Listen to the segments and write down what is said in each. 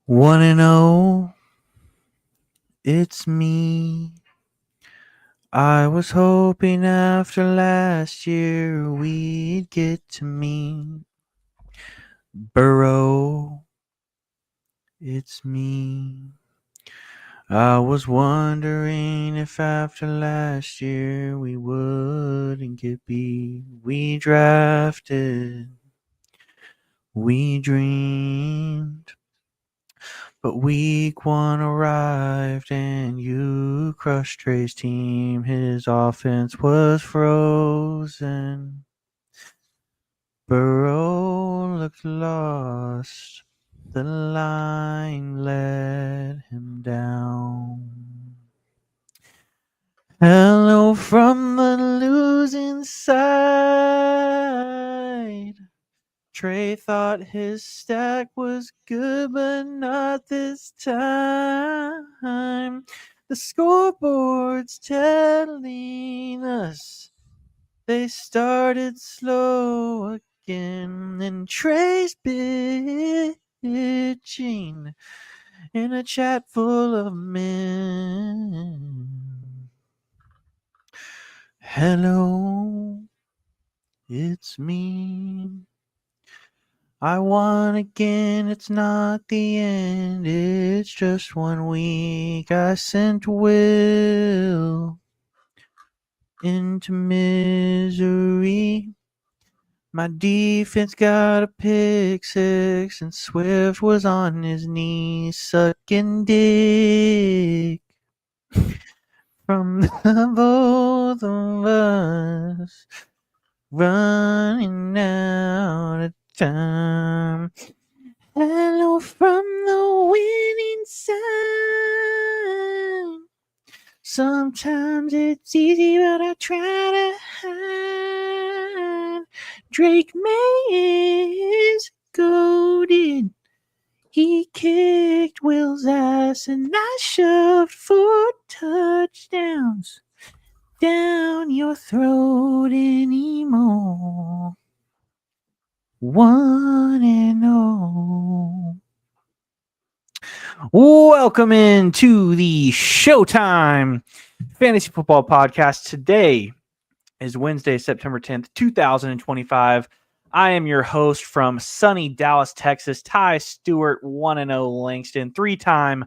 1-0, it's me. I was hoping after last year we'd get to meet. Burrow, it's me. I was wondering if after last year we wouldn't get beat. We drafted, we dreamed. But week one arrived and you crushed Trey's team. His offense was frozen. Burrow looked lost. The line let him down. Hello from the losing side. Trey thought his stack was good, but not this time. The scoreboard's telling us they started slow again, and Trey's bitching in a chat full of men. Hello, it's me. I won again, it's not the end, it's just 1 week. I sent Will into misery. My defense got a pick six, and Swift was on his knees sucking dick from the both of us running out of time. Hello from the winning side. Sometimes it's easy, but I try to hide. Drake May is goated. He kicked Will's ass, and I shoved 4 touchdowns down your throat anymore. 1-0. Welcome into the Showtime Fantasy Football Podcast. Today is Wednesday, September 10th, 2025. I am your host from sunny Dallas, Texas, Ty Stewart, 1-0 Langston, 3-time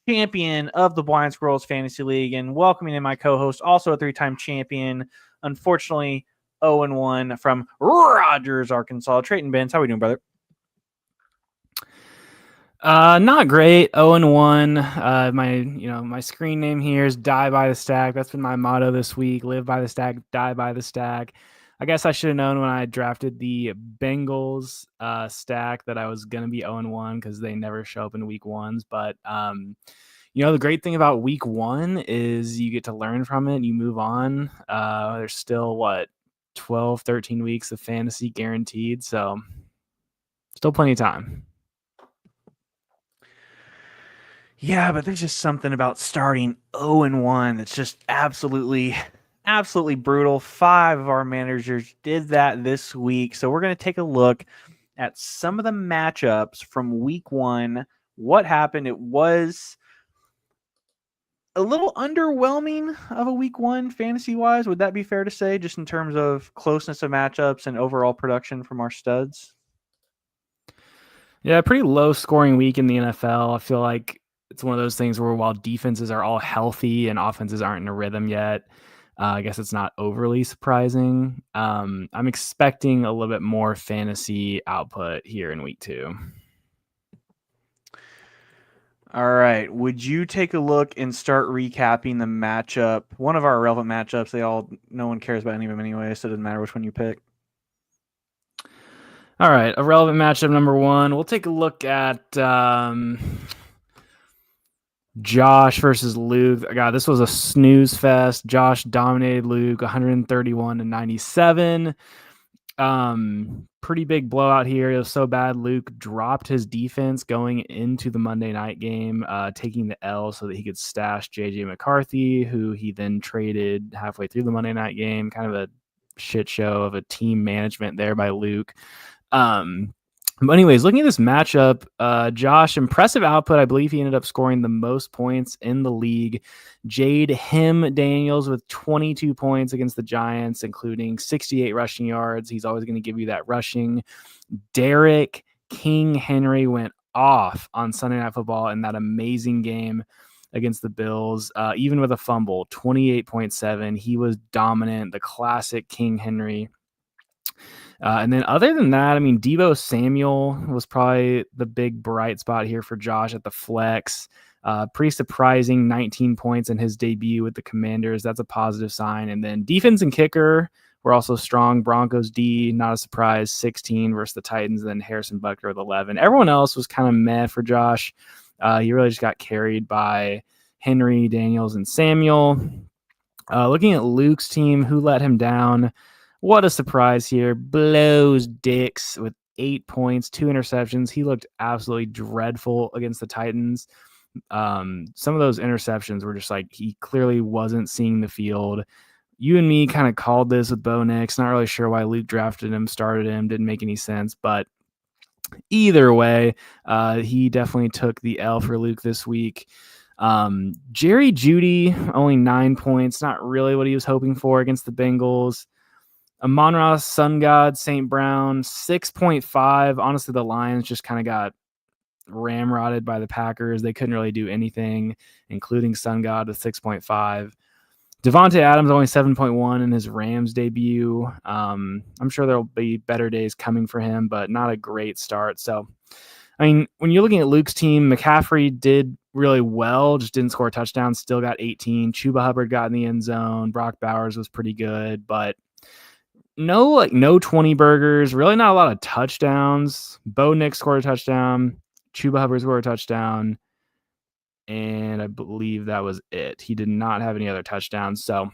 champion of the Blind Squirrels Fantasy League, and welcoming in my co-host, also a 3-time champion, unfortunately 0-1 from Rogers, Arkansas, Trayton Benz. How are we doing, brother? Not great. 0-1. My screen name here is Die by the Stack. That's been my motto this week. Live by the stack, die by the stack. I guess I should have known when I drafted the Bengals stack that I was going to be 0-1 because they never show up in week ones. But, the great thing about week one is you get to learn from it and you move on. There's still, 12, 13 weeks of fantasy guaranteed. So still plenty of time. Yeah, but there's just something about starting 0-1 that's just absolutely brutal. 5 of our managers did that this week. So we're going to take a look at some of the matchups from week one. What happened? It was a little underwhelming of a week one fantasy-wise. Would that be fair to say, just in terms of closeness of matchups and overall production from our studs? Yeah, pretty low scoring week in the NFL. I feel like it's one of those things where while defenses are all healthy and offenses aren't in a rhythm yet, I guess it's not overly surprising. I'm expecting a little bit more fantasy output here in week two. All right. Would you take a look and start recapping the matchup? One of our relevant matchups. No one cares about any of them anyway, so it doesn't matter which one you pick. All right. A relevant matchup number one. We'll take a look at Josh versus Luke. God, this was a snooze fest. Josh dominated Luke 131-97. Pretty big blowout here. It was so bad Luke dropped his defense going into the Monday night game, taking the L so that he could stash JJ McCarthy, who he then traded halfway through the Monday night game. Kind of a shit show of a team management there by Luke. But anyways, looking at this matchup, Josh, impressive output. I believe he ended up scoring the most points in the league. Jade Daniels with 22 points against the Giants, including 68 rushing yards. He's always going to give you that rushing. Derek King Henry went off on Sunday Night Football in that amazing game against the Bills, even with a fumble, 28.7. He was dominant, the classic King Henry. And then other than that, I mean, Deebo Samuel was probably the big bright spot here for Josh at the flex. Pretty surprising 19 points in his debut with the Commanders. That's a positive sign. And then defense and kicker were also strong. Broncos D, not a surprise, 16 versus the Titans. And then Harrison Butker with 11. Everyone else was kind of meh for Josh. He really just got carried by Henry, Daniels, and Samuel. Looking at Luke's team, who let him down? What a surprise here. Blows Dix with 8 points, 2 interceptions. He looked absolutely dreadful against the Titans. Some of those interceptions were just like he clearly wasn't seeing the field. You and me kind of called this with Bo Nix. Not really sure why Luke drafted him, started him. Didn't make any sense. But either way, he definitely took the L for Luke this week. Jerry Jeudy, only 9 points. Not really what he was hoping for against the Bengals. Amon-Ra, Sun God, St. Brown, 6.5. Honestly, the Lions just kind of got ramrodded by the Packers. They couldn't really do anything, including Sun God with 6.5. Devontae Adams only 7.1 in his Rams debut. I'm sure there'll be better days coming for him, but not a great start. So, I mean, when you're looking at Luke's team, McCaffrey did really well, just didn't score a touchdown, still got 18. Chuba Hubbard got in the end zone. Brock Bowers was pretty good, but no 20 burgers, really not a lot of touchdowns. Bo Nix scored a touchdown. Chuba Hubbard scored a touchdown. And I believe that was it. He did not have any other touchdowns. So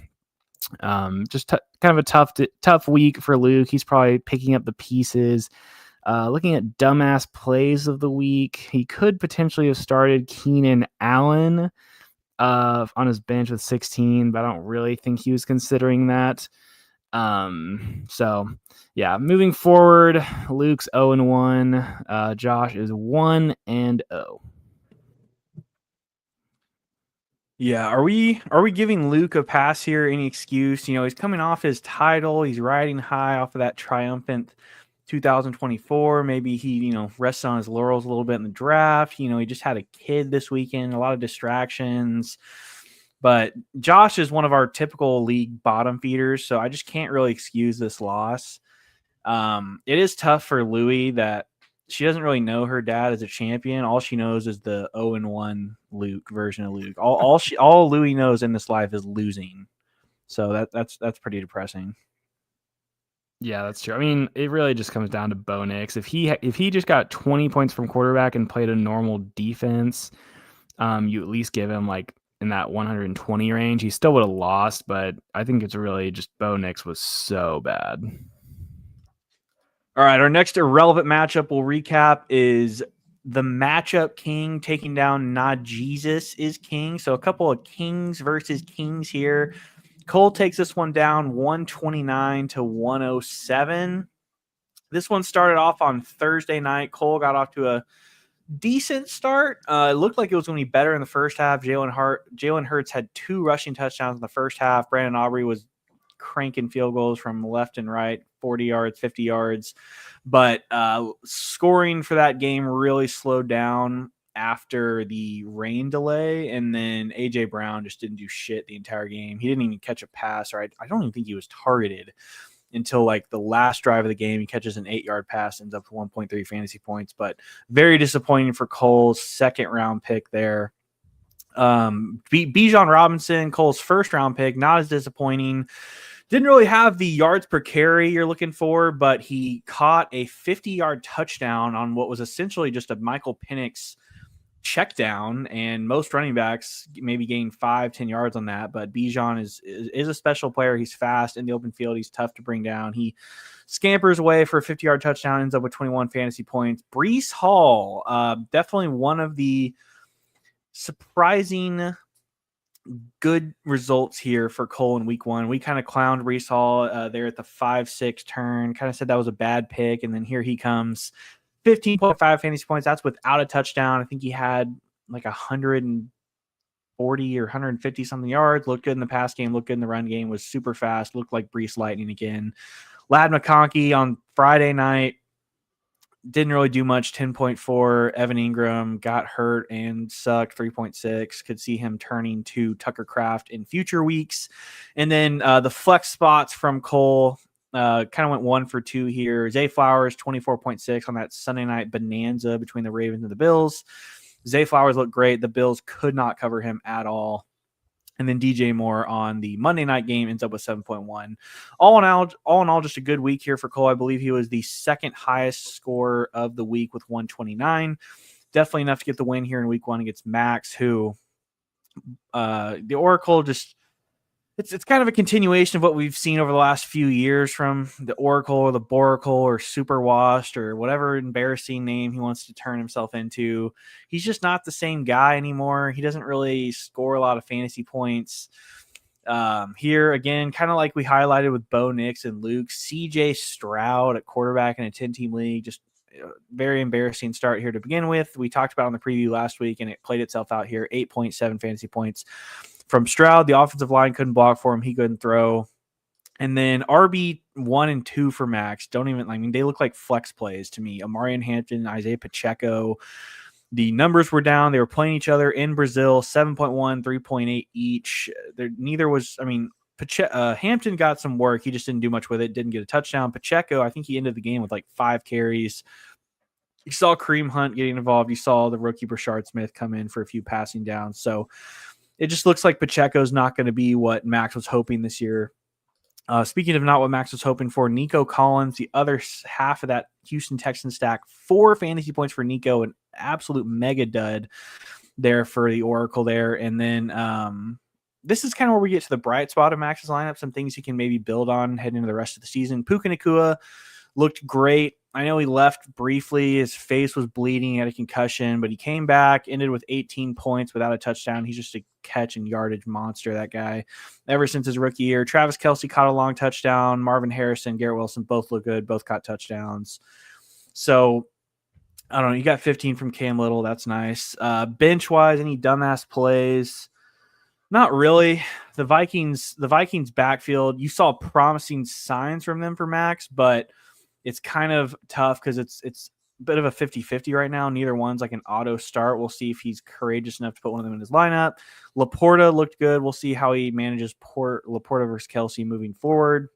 just kind of a tough week for Luke. He's probably picking up the pieces. Looking at dumbass plays of the week, he could potentially have started Keenan Allen on his bench with 16, but I don't really think he was considering that. So yeah, moving forward, Luke's 0-1. Josh is 1-0. Yeah, are we giving Luke a pass here? Any excuse? You know, he's coming off his title. He's riding high off of that triumphant 2024. Maybe he, rests on his laurels a little bit in the draft. You know, he just had a kid this weekend, a lot of distractions. But Josh is one of our typical league bottom feeders, so I just can't really excuse this loss. It is tough for Louie that she doesn't really know her dad as a champion. All she knows is the 0-1 Luke version of Luke. All Louie knows in this life is losing. So that's pretty depressing. Yeah, that's true. I mean, it really just comes down to Bo Nix. If he just got 20 points from quarterback and played a normal defense, you at least give him like in that 120 range. He still would have lost, but I think it's really just Bo Nix was so bad. All right, our next irrelevant matchup we'll recap is the matchup king taking down Not Jesus is king. So a couple of kings versus kings here. Cole takes this one down 129-107. This one started off on Thursday night. Cole got off to a decent start. It looked like it was going to be better in the first half. Jalen Hurts had 2 rushing touchdowns in the first half. Brandon Aubrey was cranking field goals from left and right, 40 yards, 50 yards. But scoring for that game really slowed down after the rain delay. And then A.J. Brown just didn't do shit the entire game. He didn't even catch a pass, or I don't even think he was targeted until like the last drive of the game. He catches an 8-yard pass, ends up with 1.3 fantasy points, but very disappointing for Cole's second round pick there. Bijan Robinson, Cole's first round pick, not as disappointing. Didn't really have the yards per carry you're looking for, but he caught a 50-yard touchdown on what was essentially just a Michael Penix check down, and most running backs maybe gain 5-10 yards on that. But Bijan is a special player. He's fast in the open field. He's tough to bring down. He scampers away for a 50-yard touchdown, ends up with 21 fantasy points. Breece Hall, definitely one of the surprising good results here for Cole in week 1. We kind of clowned Breece Hall there at the 5-6 turn, kind of said that was a bad pick, and then here he comes 15.5 fantasy points. That's without a touchdown. I think he had like 140 or 150 something yards. Looked good in the pass game. Looked good in the run game. Was super fast. Looked like Brees Lightning again. Lad McConkey on Friday night didn't really do much. 10.4. Evan Ingram got hurt and sucked. 3.6. Could see him turning to Tucker Kraft in future weeks. And then the flex spots from Cole kind of went 1 for 2 here. Zay Flowers 24.6 on that Sunday night bonanza between the Ravens and the Bills. Zay Flowers looked great. The Bills could not cover him at all. And then DJ Moore on the Monday night game ends up with 7.1. All in all, just a good week here for Cole. I believe he was the second highest score of the week with 129. Definitely enough to get the win here in week 1 against Max, who the Oracle just it's kind of a continuation of what we've seen over the last few years from the Oracle or the Boracle or Super Washed or whatever embarrassing name he wants to turn himself into. He's just not the same guy anymore. He doesn't really score a lot of fantasy points. Here, again, kind of like we highlighted with Bo Nix and Luke, CJ Stroud at quarterback in a 10-team league, just very embarrassing start here to begin with. We talked about on the preview last week, and it played itself out here, 8.7 fantasy points from Stroud. The offensive line couldn't block for him. He couldn't throw. And then RB 1 and 2 for Max. They look like flex plays to me. Amarian Hampton, Isaiah Pacheco. The numbers were down. They were playing each other in Brazil, 7.1, 3.8 each. Hampton got some work. He just didn't do much with it. Didn't get a touchdown. Pacheco, I think he ended the game with like 5 carries. You saw Kareem Hunt getting involved. You saw the rookie Brashard Smith come in for a few passing downs. So it just looks like Pacheco's not going to be what Max was hoping this year. Speaking of not what Max was hoping for, Nico Collins, the other half of that Houston Texans stack, 4 fantasy points for Nico, an absolute mega dud there for the Oracle there. And then this is kind of where we get to the bright spot of Max's lineup, some things he can maybe build on heading into the rest of the season. Puka Nacua looked great. I know he left briefly. His face was bleeding. He had a concussion, but he came back, ended with 18 points without a touchdown. He's just a catch and yardage monster, that guy, ever since his rookie year. Travis Kelce caught a long touchdown. Marvin Harrison, Garrett Wilson both look good, both caught touchdowns. So, I don't know. You got 15 from Cam Little. That's nice. Bench-wise, any dumbass plays? Not really. The Vikings backfield, you saw promising signs from them for Max, but it's kind of tough because it's a bit of a 50-50 right now. Neither one's like an auto start. We'll see if he's courageous enough to put one of them in his lineup. Laporta looked good. We'll see how he manages Laporta versus Kelce moving forward.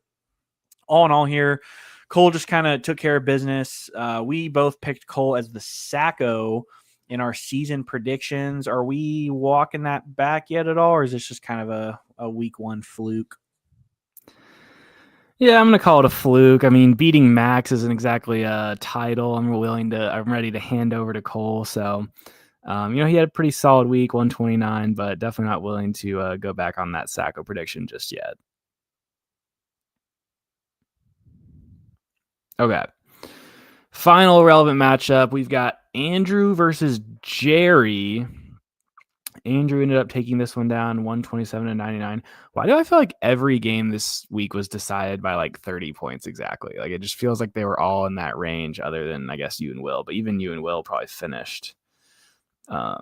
All in all here, Cole just kind of took care of business. We both picked Cole as the Sacco in our season predictions. Are we walking that back yet at all, or is this just kind of a week 1 fluke? Yeah, I'm going to call it a fluke. I mean, beating Max isn't exactly a title I'm ready to hand over to Cole. So, he had a pretty solid week, 129, but definitely not willing to go back on that Sacco prediction just yet. Okay. Final relevant matchup. We've got Andrew versus Jerry. Andrew ended up taking this one down 127-99. Why do I feel like every game this week was decided by like 30 points exactly? Like it just feels like they were all in that range other than I guess you and Will, but even you and Will probably finished a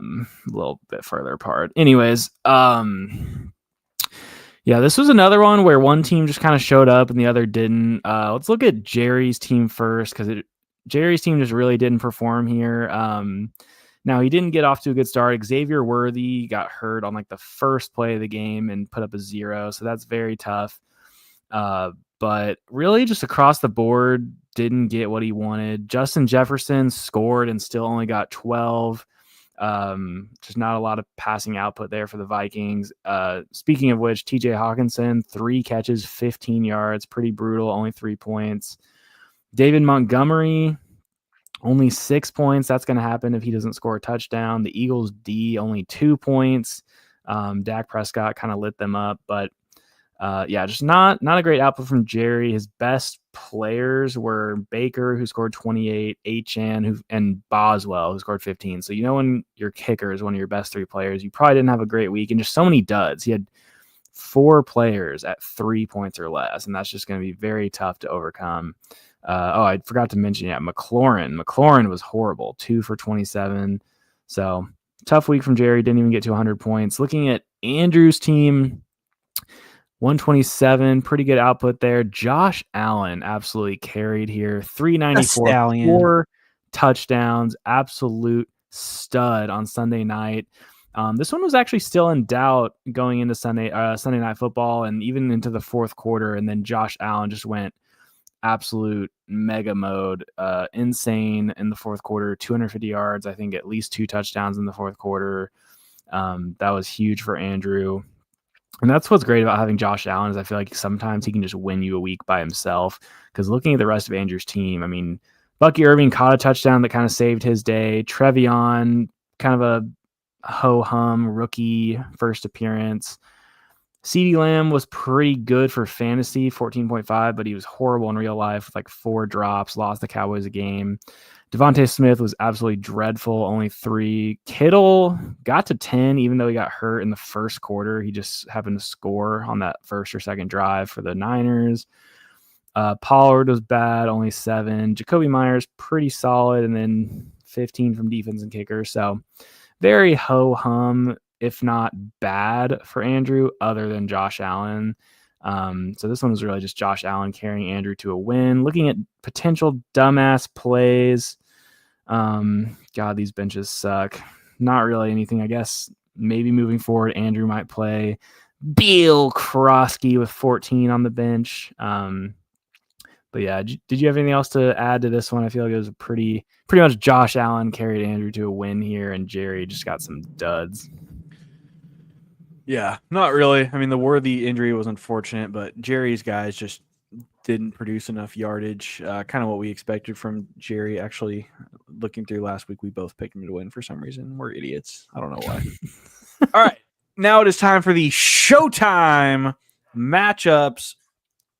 little bit further apart. Anyways, yeah, this was another one where one team just kind of showed up and the other didn't. Let's look at Jerry's team first because Jerry's team just really didn't perform here. Now, he didn't get off to a good start. Xavier Worthy got hurt on like the first play of the game and put up a 0. So that's very tough. But really just across the board, didn't get what he wanted. Justin Jefferson scored and still only got 12. Just not a lot of passing output there for the Vikings. Speaking of which, TJ Hawkinson, 3 catches, 15 yards, pretty brutal, only 3 points. David Montgomery, only 6 points. That's going to happen if he doesn't score a touchdown. The Eagles D, only 2 points. Dak Prescott kind of lit them up, but just not a great output from Jerry. His best players were Baker, who scored 28, Achane, and Boswell, who scored 15. So when your kicker is one of your best 3 players, you probably didn't have a great week, and just so many duds. He had 4 players at 3 points or less, and that's just going to be very tough to overcome. I forgot to mention, McLaurin was horrible, 2 for 27. So tough week from Jerry. Didn't even get to 100 points. Looking at Andrew's team, 127, pretty good output there. Josh Allen absolutely carried here, 394, Stallion. 4 touchdowns, absolute stud on Sunday night. This one was actually still in doubt going into Sunday Night Football and even into the fourth quarter, and then Josh Allen just went absolute mega mode, insane in the fourth quarter, 250 yards, I think at least 2 touchdowns in the fourth quarter. That was huge for Andrew. And that's what's great about having Josh Allen is I feel like sometimes he can just win you a week by himself. Because looking at the rest of Andrew's team, I mean, Bucky Irving caught a touchdown that kind of saved his day. Trevion, kind of a ho-hum rookie first appearance. CeeDee Lamb was pretty good for fantasy, 14.5, but he was horrible in real life with like 4 drops, lost the Cowboys a game. Devontae Smith was absolutely dreadful, only 3. Kittle got to 10, even though he got hurt in the first quarter. He just happened to score on that first or second drive for the Niners. Pollard was bad, only 7. Jacoby Myers, pretty solid, and then 15 from defense and kickers. So very ho-hum, if not bad for Andrew, other than Josh Allen. So this one was really just Josh Allen carrying Andrew to a win. Looking at potential dumbass plays. God, these benches suck. Not really anything. I guess maybe moving forward, Andrew might play Bill Krosky with 14 on the bench. But yeah, did you have anything else to add to this one? I feel like it was pretty much Josh Allen carried Andrew to a win here, and Jerry just got some duds. Yeah, not really. I mean, the Worthy injury was unfortunate, but Jerry's guys just didn't produce enough yardage. Kind of what we expected from Jerry. Actually, looking through last week, we both picked him to win for some reason. We're idiots. I don't know why. All right, now it is time for the Showtime matchups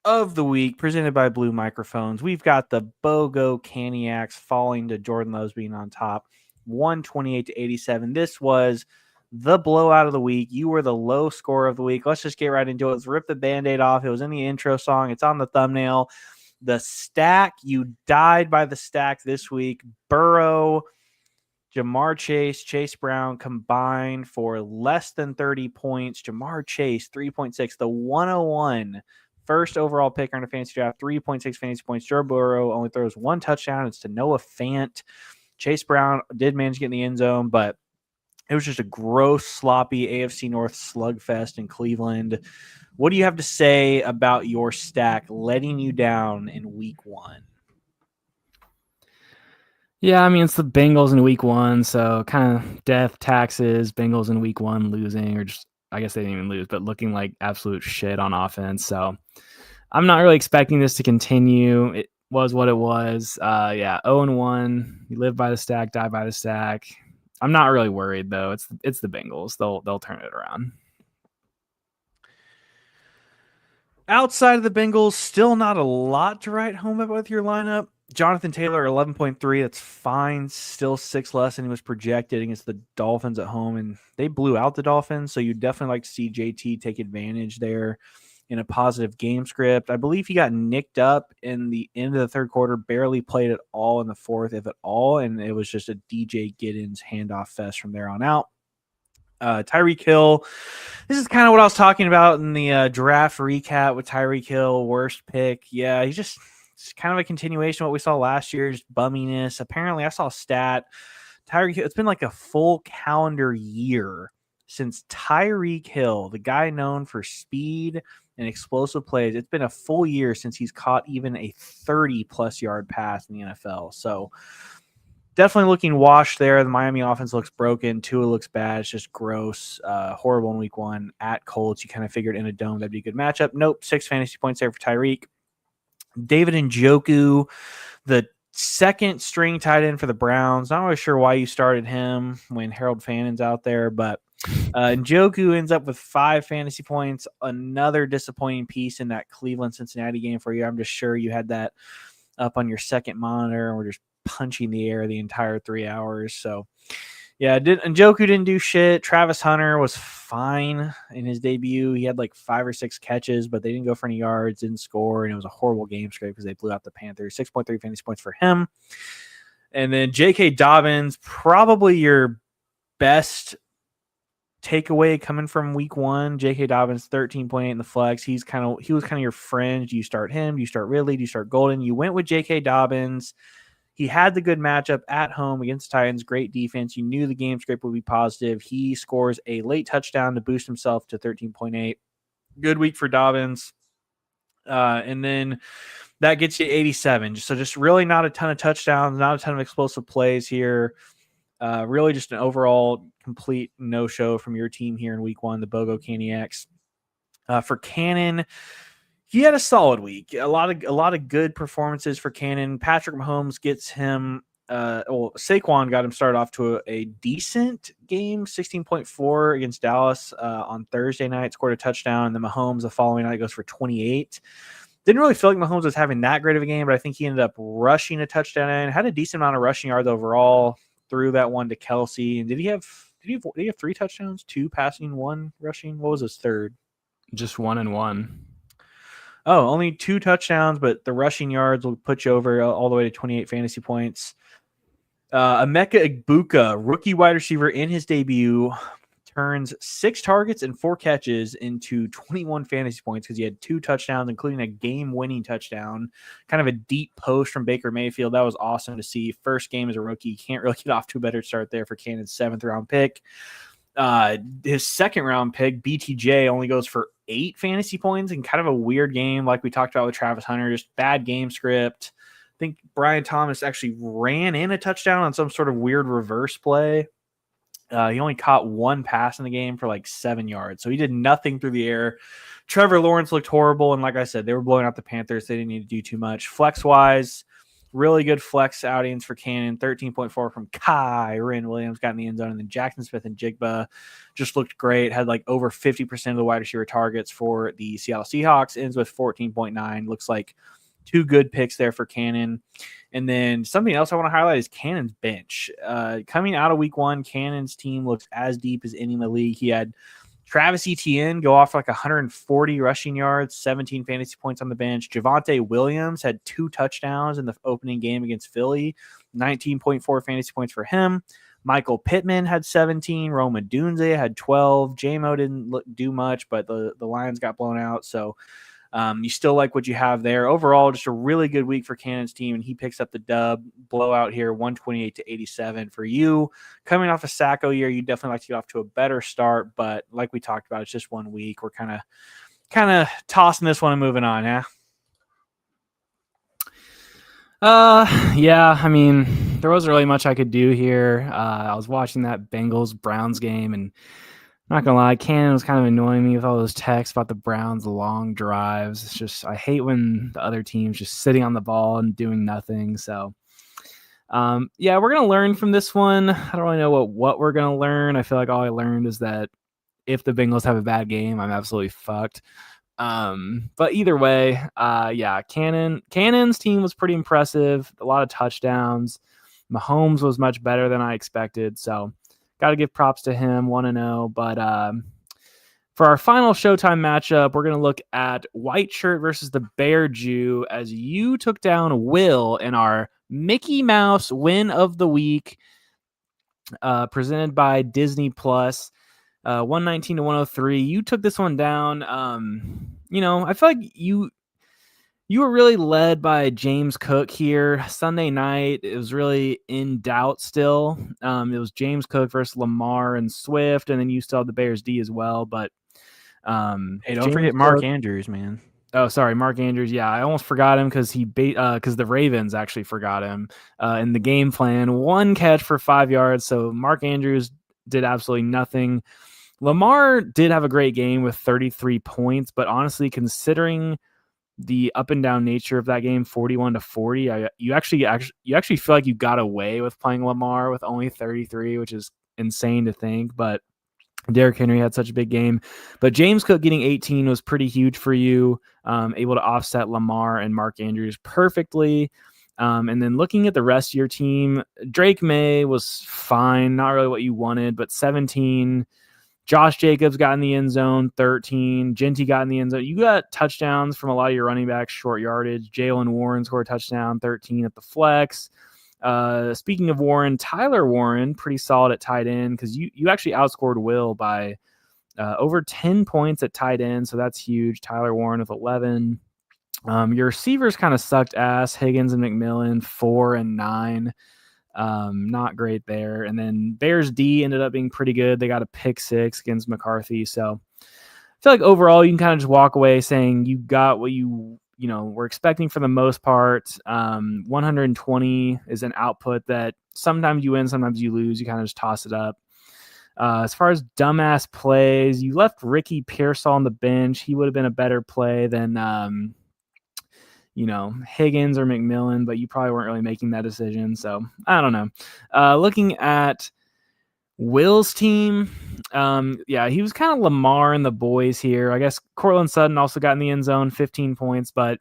of the week presented by Blue Microphones. We've got the BOGO Caniacs falling to Jordan Love's being on top, 128-87. This was the blowout of the week. You were the low score of the week. Let's just get right into it. Let's rip the Band-Aid off. It was in the intro song. It's on the thumbnail. The stack, you died by the stack this week. Burrow, Jamar Chase Brown combined for less than 30 points. Jamar Chase, 3.6. The 101 first overall pick on a fantasy draft, 3.6 fantasy points. Joe Burrow only throws 1 touchdown. It's to Noah Fant. Chase Brown did manage to get in the end zone, but it was just a gross, sloppy AFC North slugfest in Cleveland. What do you have to say about your stack letting you down in week 1? Yeah, I mean, it's the Bengals in week 1, so kind of death, taxes, Bengals in week 1 losing, or just, I guess they didn't even lose, but looking like absolute shit on offense. So I'm not really expecting this to continue. It was what it was. 0-1. You live by the stack, die by the stack. I'm not really worried though. It's the Bengals. They'll turn it around. Outside of the Bengals, still not a lot to write home about with your lineup. Jonathan Taylor, 11.3. That's fine. Still 6 less than he was projected against the Dolphins at home, and they blew out the Dolphins. So you definitely like to see JT take advantage there in a positive game script. I believe he got nicked up in the end of the third quarter, barely played at all in the fourth, if at all, and it was just a DJ Giddens handoff fest from there on out. Tyreek Hill, this is kind of what I was talking about in the draft recap with Tyreek Hill, worst pick. Yeah, it's kind of a continuation of what we saw last year, just bumminess. Apparently, I saw a stat. Tyreek Hill, it's been like a full calendar year since Tyreek Hill, the guy known for speed and explosive plays, it's been a full year since he's caught even a 30-plus yard pass in the NFL. So definitely looking washed there. The Miami offense looks broken. Tua looks bad. It's just gross. Horrible in week 1. At Colts, you kind of figured in a dome that'd be a good matchup. Nope, 6 fantasy points there for Tyreek. David Njoku, the second string tight end for the Browns. Not really sure why you started him when Harold Fannon's out there, but Njoku ends up with 5 fantasy points. Another disappointing piece in that Cleveland-Cincinnati game for you. I'm just sure you had that up on your second monitor and we're just punching the air the entire 3 hours. So Yeah, Njoku didn't do shit. Travis Hunter was fine in his debut. He had like 5 or 6 catches, but they didn't go for any yards, didn't score, and it was a horrible game script because they blew out the Panthers. 6.3 fantasy points for him. And then J.K. Dobbins, probably your best takeaway coming from week 1. J.K. Dobbins, 13.8 in the flex. He was kind of your friend. Do you start him? Do you start Ridley? Do you start Golden? You went with J.K. Dobbins. He had the good matchup at home against the Titans. Great defense. You knew the game script would be positive. He scores a late touchdown to boost himself to 13.8. Good week for Dobbins. And then that gets you 87. So just really not a ton of touchdowns, not a ton of explosive plays here. Really just an overall complete no-show from your team here in week 1, the BOGO Caniacs. For Cannon, he had a solid week. A lot of good performances for Cannon. Patrick Mahomes gets him. Saquon got him started off to a decent game, 16.4 against Dallas on Thursday night. Scored a touchdown, and then Mahomes the following night goes for 28. Didn't really feel like Mahomes was having that great of a game, but I think he ended up rushing a touchdown and had a decent amount of rushing yards overall. Threw that one to Kelsey. And did he have 3 touchdowns, 2 passing, 1 rushing? What was his third? Just 1 and 1. Oh, only 2 touchdowns, but the rushing yards will put you over all the way to 28 fantasy points. Emeka Egbuka, rookie wide receiver in his debut, turns 6 targets and 4 catches into 21 fantasy points because he had 2 touchdowns, including a game-winning touchdown, kind of a deep post from Baker Mayfield. That was awesome to see. First game as a rookie. Can't really get off to a better start there for Cannon's 7th-round pick. His 2nd-round pick, BTJ, only goes for 8 fantasy points in kind of a weird game like we talked about with Travis Hunter. Just bad game script. I think Brian Thomas actually ran in a touchdown on some sort of weird reverse play. He only caught 1 pass in the game for like 7 yards. So he did nothing through the air. Trevor Lawrence looked horrible. And like I said, they were blowing out the Panthers. They didn't need to do too much. Flex-wise, really good flex outings for Cannon. 13.4 from Kyren Williams got in the end zone. And then Jackson Smith and Jigba just looked great. Had like over 50% of the wide receiver targets for the Seattle Seahawks. Ends with 14.9. Looks like 2 good picks there for Cannon. And then something else I want to highlight is Cannon's bench. Coming out of week 1, Cannon's team looks as deep as any in the league. He had Travis Etienne go off like 140 rushing yards, 17 fantasy points on the bench. Javonte Williams had 2 touchdowns in the opening game against Philly, 19.4 fantasy points for him. Michael Pittman had 17. Roma Dunze had 12. J-Mo didn't do much, but the Lions got blown out. So you still like what you have there. Overall, just a really good week for Cannon's team, and he picks up the dub blowout here, 128-87 for you. Coming off a Sacco year, you definitely like to get off to a better start, but like we talked about, it's just 1 week. We're kind of tossing this one and moving on, yeah? Yeah, I mean, there wasn't really much I could do here. I was watching that Bengals-Browns game, and not gonna lie, Cannon was kind of annoying me with all those texts about the Browns' long drives. It's just, I hate when the other team's just sitting on the ball and doing nothing. So, yeah, we're gonna learn from this one. I don't really know what we're gonna learn. I feel like all I learned is that if the Bengals have a bad game, I'm absolutely fucked. But either way, yeah, Cannon's team was pretty impressive. A lot of touchdowns. Mahomes was much better than I expected. So, got to give props to him, 1-0. But for our final Showtime matchup, we're going to look at White Shirt versus the Bear Jew as you took down Will in our Mickey Mouse win of the week, presented by Disney Plus, 119-103. You took this one down. I feel like you were really led by James Cook here. Sunday night, it was really in doubt still. It was James Cook versus Lamar and Swift, and then you still had the Bears D as well. But hey, don't forget Mark Andrews, man. Oh, sorry, Mark Andrews. Yeah, I almost forgot him because because the Ravens actually forgot him in the game plan. 1 catch for 5 yards. So Mark Andrews did absolutely nothing. Lamar did have a great game with 33 points, but honestly, considering the up and down nature of that game, 41-40, you actually feel like you got away with playing Lamar with only 33, which is insane to think. But Derrick Henry had such a big game. But James Cook getting 18 was pretty huge for you, able to offset Lamar and Mark Andrews perfectly. And then looking at the rest of your team, Drake May was fine, not really what you wanted, but 17. Josh Jacobs got in the end zone, 13. Genty got in the end zone. You got touchdowns from a lot of your running backs, short yardage. Jalen Warren scored a touchdown, 13 at the flex. Speaking of Warren, Tyler Warren, pretty solid at tight end because you actually outscored Will by over 10 points at tight end, so that's huge. Tyler Warren with 11. Your receivers kind of sucked ass. Higgins and McMillan, 4 and 9. Not great there. And then Bears D ended up being pretty good. They got a pick 6 against McCarthy. So I feel like overall you can kind of just walk away saying you got what you were expecting for the most part. 120 is an output that sometimes you win, sometimes you lose. You kind of just toss it up. As far as dumbass plays, you left Ricky Pearsall on the bench. He would have been a better play than Higgins or McMillan, but you probably weren't really making that decision. So I don't know. Looking at Will's team, he was kind of Lamar and the boys here. I guess Cortland Sutton also got in the end zone, 15 points, but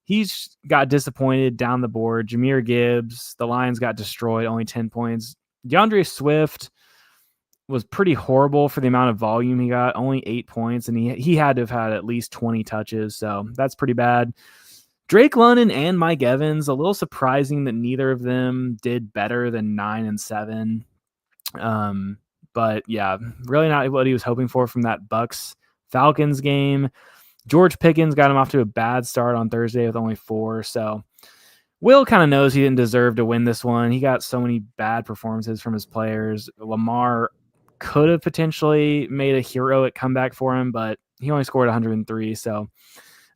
he's got disappointed down the board. Jahmyr Gibbs, the Lions got destroyed, only 10 points. DeAndre Swift was pretty horrible for the amount of volume he got, only 8 points, and he had to have had at least 20 touches, so that's pretty bad. Drake London and Mike Evans, a little surprising that neither of them did better than 9 and 7. But yeah, really not what he was hoping for from that Bucks Falcons game. George Pickens got him off to a bad start on Thursday with only 4. So Will kind of knows he didn't deserve to win this one. He got so many bad performances from his players. Lamar could have potentially made a heroic comeback for him, but he only scored 103. So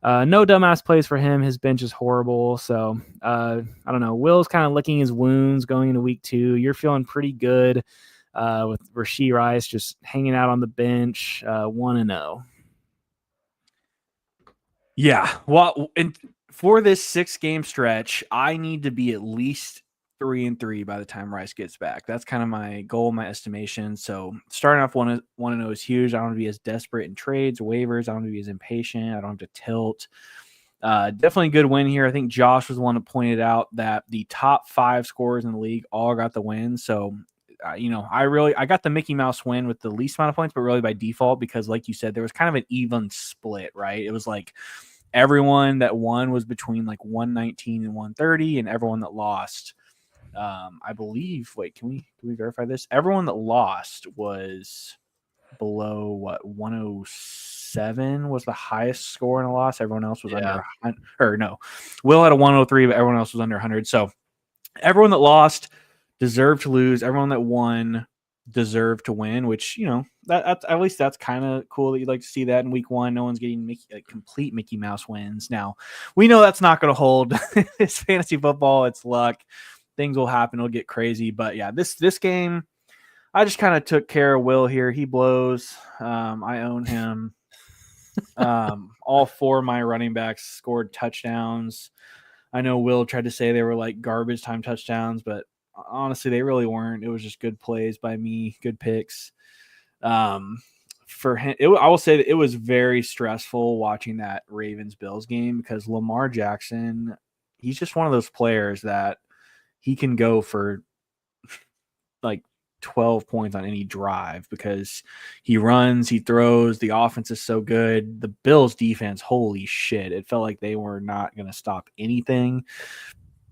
no dumbass plays for him. His bench is horrible. So I don't know. Will's kind of licking his wounds going into week 2. You're feeling pretty good with Rashee Rice just hanging out on the bench, 1-0. Yeah. Well, and for this 6-game stretch, I need to be at least 3-3 by the time Rice gets back. That's kind of my goal, my estimation. So starting off 1-0 is huge. I don't want to be as desperate in trades, waivers. I don't want to be as impatient. I don't have to tilt. Definitely a good win here. I think Josh was the one who pointed out that the top 5 scorers in the league all got the win. So, I got the Mickey Mouse win with the least amount of points, but really by default, because like you said, there was kind of an even split, right? It was like everyone that won was between like 119 and 130, and everyone that lost, I believe. Wait, can we verify this? Everyone that lost was below 107 was the highest score in a loss. Everyone else was under 100, or no. Will had a 103, but everyone else was under 100. So everyone that lost deserved to lose. Everyone that won deserved to win, which, that's at least that's kind of cool that you'd like to see that in week 1. No one's getting complete Mickey Mouse wins. Now, we know that's not going to hold. It's fantasy football. It's luck. Things will happen. It'll get crazy. But yeah, this game, I just kind of took care of Will here. He blows. I own him. All 4 of my running backs scored touchdowns. I know Will tried to say they were like garbage time touchdowns, but honestly, they really weren't. It was just good plays by me, good picks. For him, I will say that it was very stressful watching that Ravens-Bills game because Lamar Jackson, he's just one of those players that he can go for like 12 points on any drive because he runs, he throws, the offense is so good. The Bills defense, holy shit, it felt like they were not going to stop anything.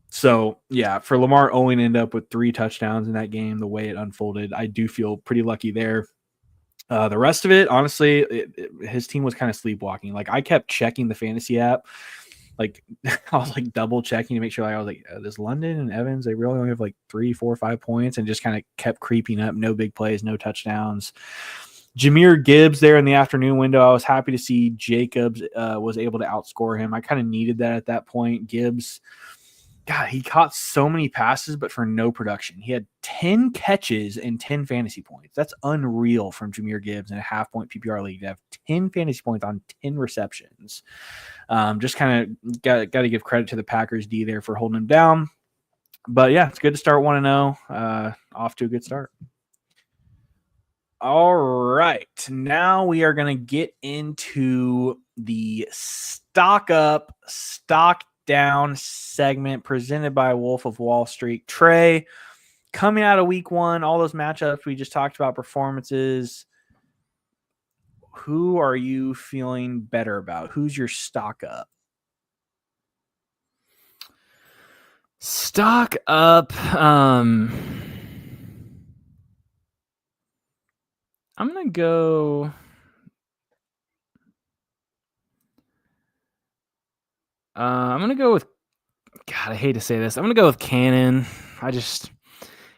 So, yeah, for Lamar only to end up with 3 touchdowns in that game, the way it unfolded, I do feel pretty lucky there. The rest of it, honestly, his team was kind of sleepwalking. Like, I kept checking the fantasy app. Like, I was like double checking to make sure. I was like, does London and Evans, they really only have like 3, 4, 5 points, and just kind of kept creeping up. No big plays, no touchdowns. Jahmyr Gibbs there in the afternoon window. I was happy to see Jacobs was able to outscore him. I kind of needed that at that point. Gibbs, God, he caught so many passes, but for no production. He had 10 catches and 10 fantasy points. That's unreal from Jahmyr Gibbs in a half-point PPR league to have 10 fantasy points on 10 receptions. Just kind of got to give credit to the Packers D there for holding him down. But yeah, it's good to start 1-0. Off to a good start. All right. Now we are going to get into the stock up, stock Down segment presented by Wolf of Wall Street. Trey, coming out of week one, all those matchups we just talked about, performances, who are you feeling better about? Who's your stock up? Stock up. I'm going to go. I'm going to go with, God, I hate to say this. I'm going to go with Cannon.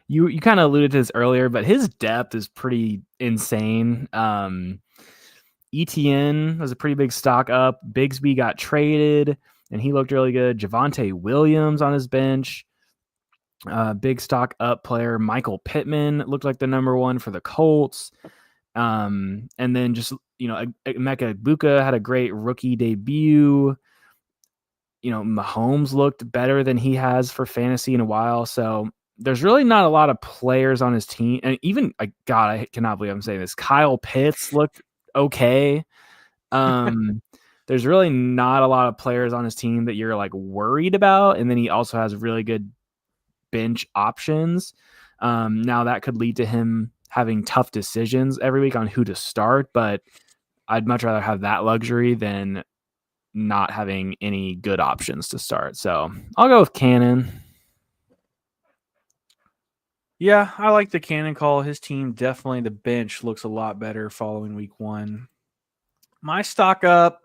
You kind of alluded to this earlier, but his depth is pretty insane. ETN was a pretty big stock up. Bigsby got traded, and he looked really good. Javonte Williams on his bench. Big stock up player. Michael Pittman looked like the number one for the Colts. And then just, Emeka Egbuka had a great rookie debut. Mahomes looked better than he has for fantasy in a while. So there's really not a lot of players on his team. And even, God, I cannot believe I'm saying this. Kyle Pitts looked okay. There's really not a lot of players on his team that you're like worried about. And then he also has really good bench options. Now that could lead to him having tough decisions every week on who to start, but I'd much rather have that luxury than not having any good options to start. So I'll go with Cannon. Yeah, I like the Cannon call. His team, definitely the bench looks a lot better following week one. My stock up,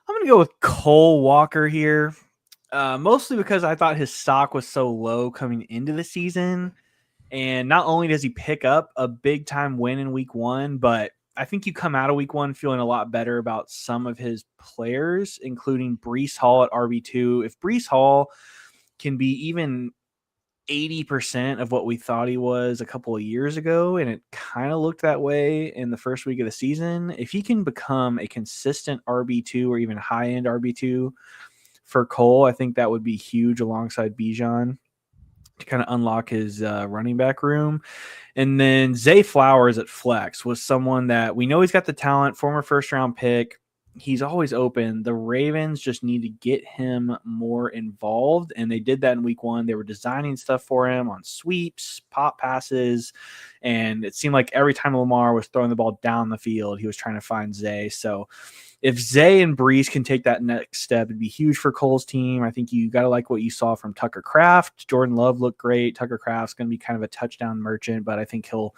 I'm going to go with Cole Walker here, mostly because I thought his stock was so low coming into the season. And not only does he pick up a big-time win in week one, but I think you come out of week one feeling a lot better about some of his players, including Breece Hall at RB2. If Breece Hall can be even 80% of what we thought he was a couple of years ago, and it kind of looked that way in the first week of the season, if he can become a consistent RB2 or even high-end RB2 for Cole, I think that would be huge alongside Bijan to kind of unlock his running back room. And then Zay Flowers at flex was someone that we know he's got the talent, former first-round pick. He's always open. The Ravens just need to get him more involved, and they did that in week one. They were designing stuff for him on sweeps, pop passes, and it seemed like every time Lamar was throwing the ball down the field, he was trying to find Zay. So if Zay and Breece can take that next step, it'd be huge for Cole's team. I think you got to like what you saw from Tucker Kraft. Jordan Love looked great. Tucker Kraft's going to be kind of a touchdown merchant, but I think he'll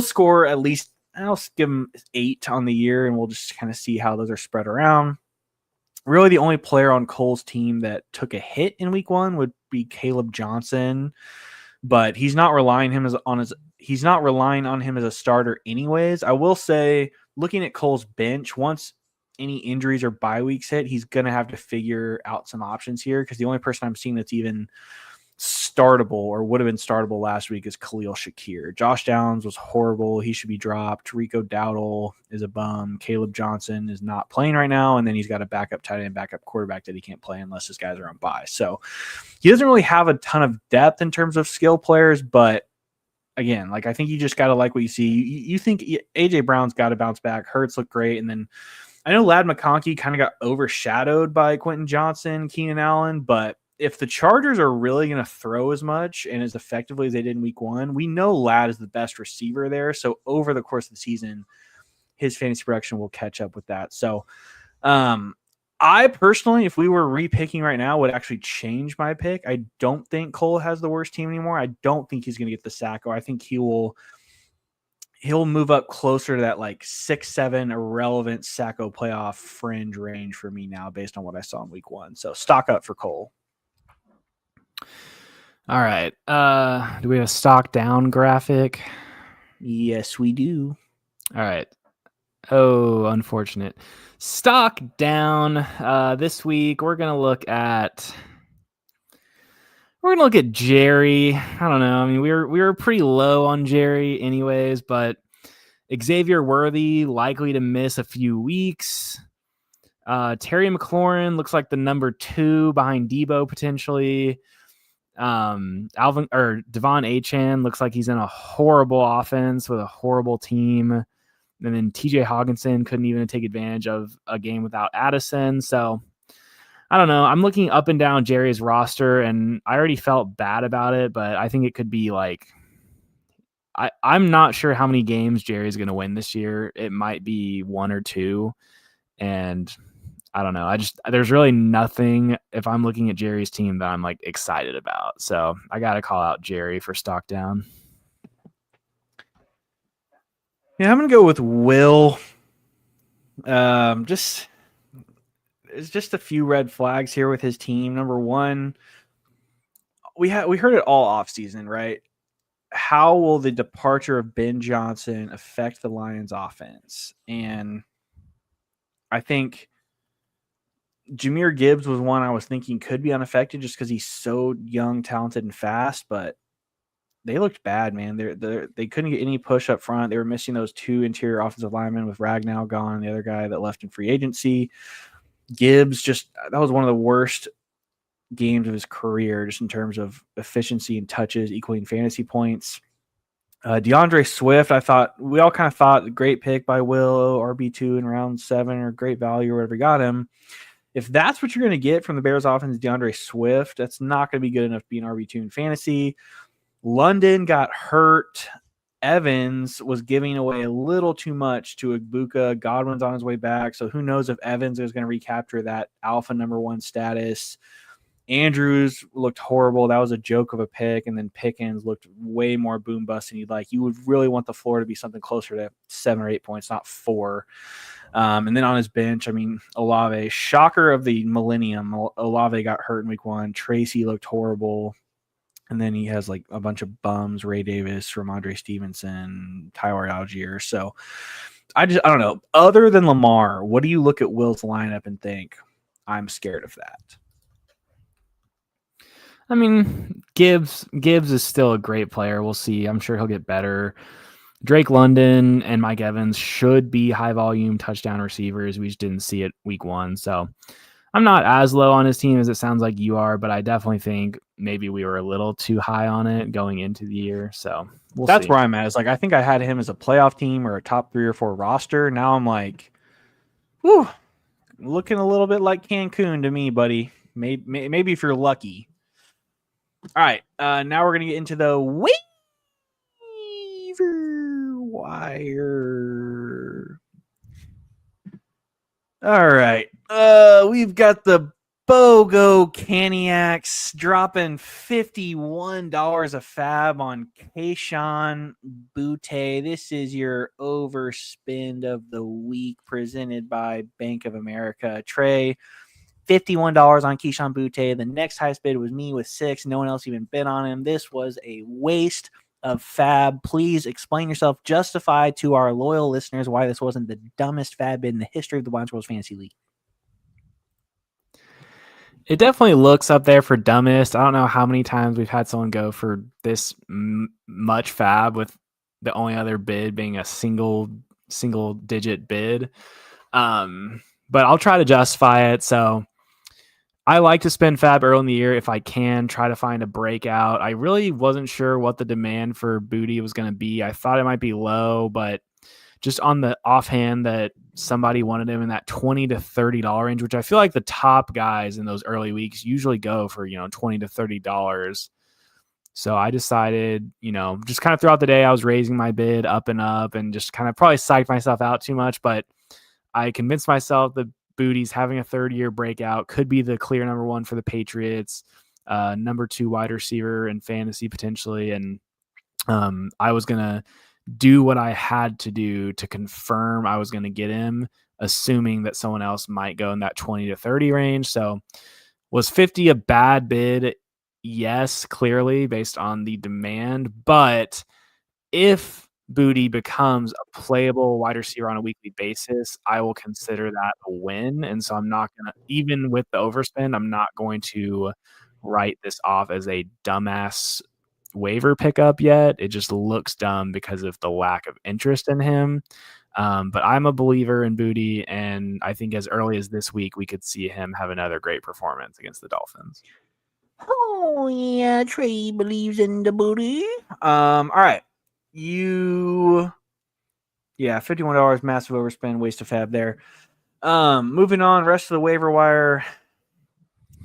score at least, I'll give him 8 on the year, and we'll just kind of see how those are spread around. Really, the only player on Cole's team that took a hit in week one would be Caleb Johnson, but he's not relying on him as a starter anyways. I will say, looking at Cole's bench, once any injuries or bye weeks hit, he's going to have to figure out some options here, because the only person I'm seeing that's even startable or would have been startable last week is Khalil Shakir. Josh Downs was horrible. He should be dropped. Rico Dowdle is a bum. Caleb Johnson is not playing right now. And then he's got a backup tight end, backup quarterback that he can't play unless his guys are on bye. So he doesn't really have a ton of depth in terms of skill players, but again, I think you just got to like what you see. You think AJ Brown's got to bounce back. Hurts look great. And then I know Lad McConkey kind of got overshadowed by Quentin Johnson, Keenan Allen, but if the Chargers are really going to throw as much and as effectively as they did in week one, we know Lad is the best receiver there. So over the course of the season, his fantasy production will catch up with that. So I personally, if we were repicking right now, would actually change my pick. I don't think Cole has the worst team anymore. I don't think he's going to get the sack, or I think he'll move up closer to that 6-7 irrelevant Sacco playoff fringe range for me now, based on what I saw in week one. So stock up for Cole. All right. Do we have a stock down graphic? Yes, we do. All right. Oh, unfortunate. Stock down. This week we're gonna look at Jerry. I don't know. I mean, we were pretty low on Jerry anyways, but Xavier Worthy likely to miss a few weeks. Terry McLaurin looks like the number 2 behind Debo potentially. Devon Achane looks like he's in a horrible offense with a horrible team. And then TJ Hawkinson couldn't even take advantage of a game without Addison. So I don't know. I'm looking up and down Jerry's roster, and I already felt bad about it, but I think it could be like I'm not sure how many games Jerry's going to win this year. It might be 1 or 2, and I don't know. There's really nothing if I'm looking at Jerry's team that I'm like excited about. So I got to call out Jerry for stock down. Yeah, I'm gonna go with Will. There's just a few red flags here with his team. Number one, we heard it all off season, right? How will the departure of Ben Johnson affect the Lions offense? And I think Jahmyr Gibbs was one I was thinking could be unaffected just because he's so young, talented, and fast, but they looked bad, man. They couldn't get any push up front. They were missing those 2 interior offensive linemen with Ragnow gone, the other guy that left in free agency. Gibbs, that was one of the worst games of his career, just in terms of efficiency and touches equaling fantasy points. DeAndre Swift, we all kind of thought great pick by Will, RB2 in round 7, or great value or whatever we got him. If that's what you're going to get from the Bears offense, DeAndre Swift, that's not going to be good enough to be an RB2 in fantasy. London got hurt. Evans was giving away a little too much to Ibuka. Godwin's on his way back, so who knows if Evans is going to recapture that alpha number 1 status. Andrews looked horrible. That was a joke of a pick. And then Pickens looked way more boom bust than you'd like. You would really want the floor to be something closer to 7 or 8 points, not 4. And then on his bench, I mean, Olave, shocker of the millennium. Olave got hurt in week 1. Tracy looked horrible. And then he has like a bunch of bums, Ray Davis, Ramondre Stevenson, Tyler Algier. So I don't know. Other than Lamar, what do you look at Will's lineup and think, I'm scared of that? I mean, Gibbs is still a great player. We'll see. I'm sure he'll get better. Drake London and Mike Evans should be high volume touchdown receivers. We just didn't see it week 1. So I'm not as low on his team as it sounds like you are, but I definitely think maybe we were a little too high on it going into the year. So that's see. where I'm at. It's like, I think I had him as a playoff team or a top 3 or 4 roster. Now I'm like, whew, looking a little bit like Cancun to me, buddy. Maybe if you're lucky. All right. Now we're going to get into the waiver wire. All right. We've got the BOGO Caniacs dropping $51 a fab on Kayshon Boutte. This is your overspend of the week presented by Bank of America. Trey, $51 on Kayshon Boutte. The next highest bid was me with 6. No one else even bid on him. This was a waste of fab. Please explain yourself. Justify to our loyal listeners why this wasn't the dumbest fab bid in the history of the Blind Squirrels Fantasy League. It definitely looks up there for dumbest. I don't know how many times we've had someone go for this much fab with the only other bid being a single digit bid. But I'll try to justify it. So I like to spend fab early in the year if I can, try to find a breakout. I really wasn't sure what the demand for Boutte was going to be. I thought it might be low, but just on the offhand that somebody wanted him in that $20 to $30 range, which I feel like the top guys in those early weeks usually go for, $20 to $30. So I decided, just kind of throughout the day, I was raising my bid up and just kind of probably psyched myself out too much, but I convinced myself that Boutte's having a 3rd-year breakout, could be the clear number 1 for the Patriots, number 2 wide receiver in fantasy potentially. And I was going to do what I had to do to confirm I was going to get him, assuming that someone else might go in that 20 to 30 range. So was 50 a bad bid? Yes, clearly based on the demand. But if Boutte becomes a playable wide receiver on a weekly basis, I will consider that a win. And so I'm not going to, even with the overspend, I'm not going to write this off as a dumbass waiver pickup yet. It just looks dumb because of the lack of interest in him. But I'm a believer in Boutte, and I think as early as this week, we could see him have another great performance against the Dolphins. Oh, yeah, Trey believes in the Boutte. All right. $51, massive overspend, waste of fab there. Moving on, rest of the waiver wire.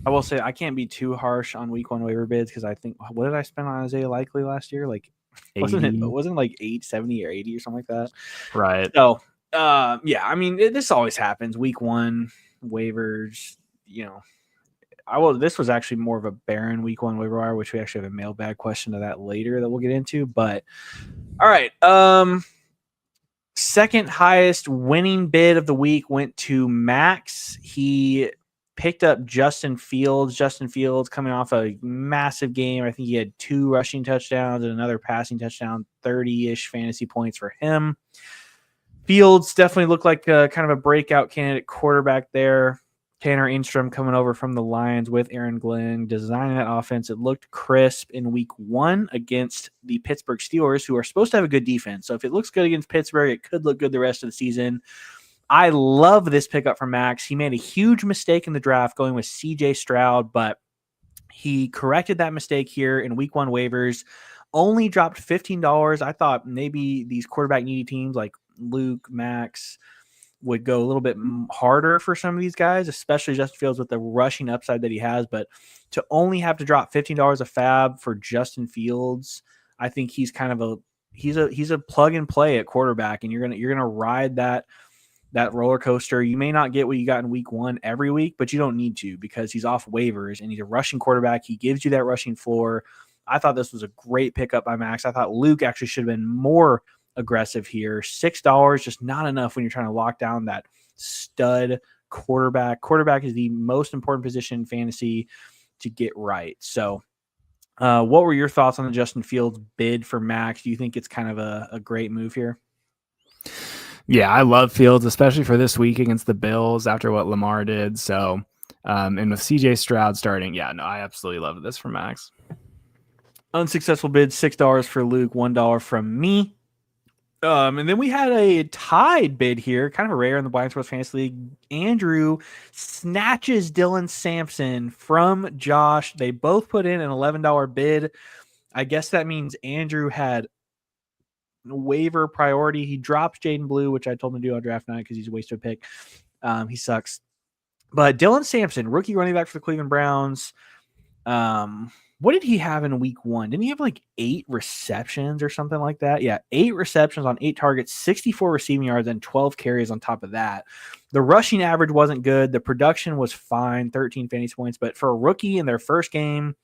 I will say I can't be too harsh on week one waiver bids because I think what did I spend on Isaiah Likely last year? Like wasn't 80. like 870 or 80 or something like that? Right. So yeah, I mean this always happens. Week one waivers, this was actually more of a barren week one waiver wire, which we actually have a mailbag question to that later that we'll get into. But all right. Second highest winning bid of the week went to Max. He picked up Justin Fields. Justin Fields coming off a massive game. I think he had 2 rushing touchdowns and another passing touchdown, 30-ish fantasy points for him. Fields definitely looked like kind of a breakout candidate quarterback there. Tanner Engstrom coming over from the Lions with Aaron Glenn, designing that offense. It looked crisp in week 1 against the Pittsburgh Steelers, who are supposed to have a good defense. So if it looks good against Pittsburgh, it could look good the rest of the season. I love this pickup from Max. He made a huge mistake in the draft going with CJ Stroud, but he corrected that mistake here in week 1 waivers. Only dropped $15. I thought maybe these quarterback needy teams like Luke, Max, would go a little bit harder for some of these guys, especially Justin Fields with the rushing upside that he has. But to only have to drop $15 a fab for Justin Fields, I think he's kind of he's a plug and play at quarterback, and you're gonna ride that roller coaster. You may not get what you got in week 1 every week, but you don't need to because he's off waivers and he's a rushing quarterback. He gives you that rushing floor. I thought this was a great pickup by Max. I thought Luke actually should have been more aggressive here. $6 just not enough when you're trying to lock down that stud quarterback. Quarterback is the most important position in fantasy to get right. So what were your thoughts on the Justin Fields bid for Max? Do you think it's kind of a great move here? Yeah, I love Fields, especially for this week against the Bills after what Lamar did. So and with CJ Stroud starting, I absolutely love this for Max. Unsuccessful bid, $6 for Luke, $1 from me. And then we had a tied bid here, kind of a rare in the Blind Squirrels Fantasy League. Andrew snatches Dylan Sampson from Josh. They both put in an $11 bid. I guess that means Andrew had waiver priority. He drops Jaden Blue, which I told him to do on draft night because he's a waste of a pick. He sucks. But Dylan Sampson, rookie running back for the Cleveland Browns. What did he have in week 1? Didn't he have like 8 receptions or something like that? Yeah, 8 receptions on 8 targets, 64 receiving yards, and 12 carries on top of that. The rushing average wasn't good. The production was fine, 13 fantasy points. But for a rookie in their first game,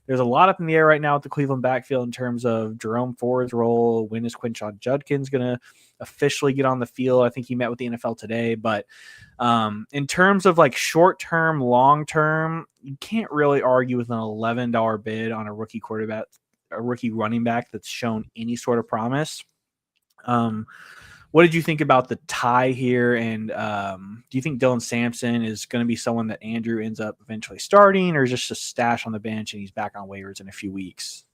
there's a lot up in the air right now with the Cleveland backfield in terms of Jerome Ford's role. When is Quinshon Judkins going to officially get on the field? I think he met with the NFL today. But in terms of like short-term, long-term, you can't really argue with an $11 bid on a rookie quarterback, a rookie running back that's shown any sort of promise. What did you think about the tie here? And do you think Dylan Sampson is going to be someone that Andrew ends up eventually starting, or is just a stash on the bench and he's back on waivers in a few weeks?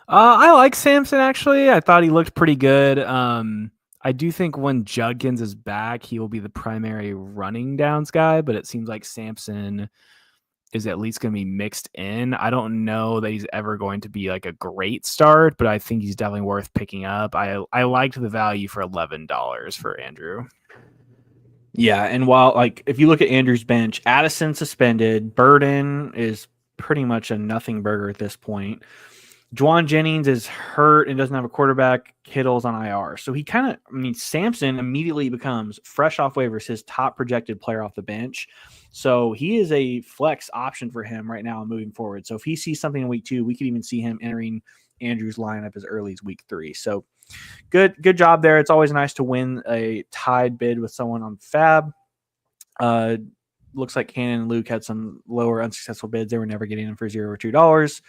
I like Sampson, actually. I thought he looked pretty good. I do think when Judkins is back, he will be the primary running downs guy, but it seems like Sampson is at least going to be mixed in. I don't know that he's ever going to be like a great start, but I think he's definitely worth picking up. I liked the value for $11 for Andrew. Yeah, and while like if you look at Andrew's bench, Addison suspended, Burden is pretty much a nothing burger at this point. Juwan Jennings is hurt and doesn't have a quarterback. Kittle's on IR. So he kind of, Sampson immediately becomes fresh off waivers, his top projected player off the bench. So he is a flex option for him right now moving forward. So if he sees something in week 2, we could even see him entering Andrew's lineup as early as week 3. So good job there. It's always nice to win a tied bid with someone on Fab. Looks like Cannon and Luke had some lower unsuccessful bids. They were never getting them for $0 or $2.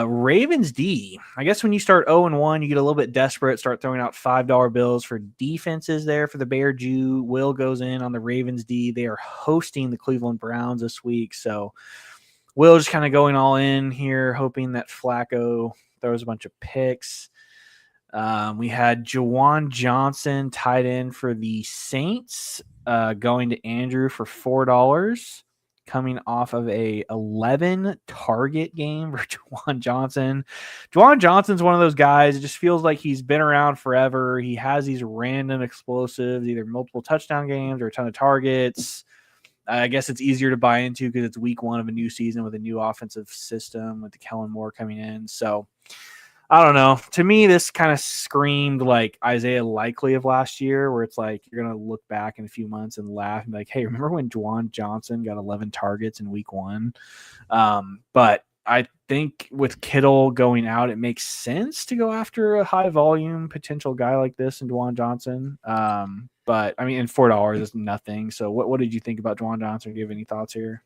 Ravens D. I guess when you start 0-1, you get a little bit desperate, start throwing out $5 bills for defenses there for the Bear Jew. Will goes in on the Ravens D. They are hosting the Cleveland Browns this week. So Will just kind of going all in here, hoping that Flacco throws a bunch of picks. We had Juwan Johnson tied in for the Saints, going to Andrew for $4. Coming off of a 11 target game for Juwan Johnson. Juwan Johnson's one of those guys. It just feels like he's been around forever. He has these random explosives, either multiple touchdown games or a ton of targets. I guess it's easier to buy into because it's week 1 of a new season with a new offensive system with the Kellen Moore coming in. So I don't know. To me, this kind of screamed like Isaiah Likely of last year, where it's like you're going to look back in a few months and laugh and be like, hey, remember when Juwan Johnson got 11 targets in week 1? But I think with Kittle going out, it makes sense to go after a high volume potential guy like this in Juwan Johnson. But I mean, and $4 is nothing. So what did you think about Juwan Johnson? Do you have any thoughts here?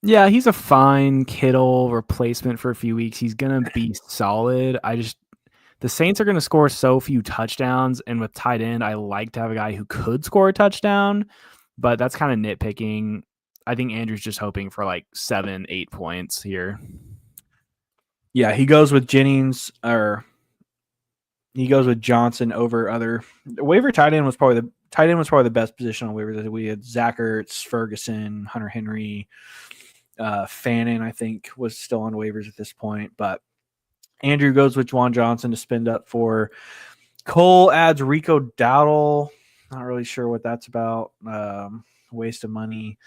Yeah, he's a fine Kittle replacement for a few weeks. He's going to be solid. The Saints are going to score so few touchdowns, and with tight end, I like to have a guy who could score a touchdown, but that's kind of nitpicking. I think Andrew's just hoping for like 7-8 points here. Yeah, he goes with Jennings, or he goes with Johnson over other waiver tight end was probably the best position on waivers. We had Zach Ertz, Ferguson, Hunter Henry, Fannin, I think, was still on waivers at this point, but Andrew goes with Juwan Johnson to spend up for. Cole adds Rico Dowdle. Not really sure what that's about. Waste of money.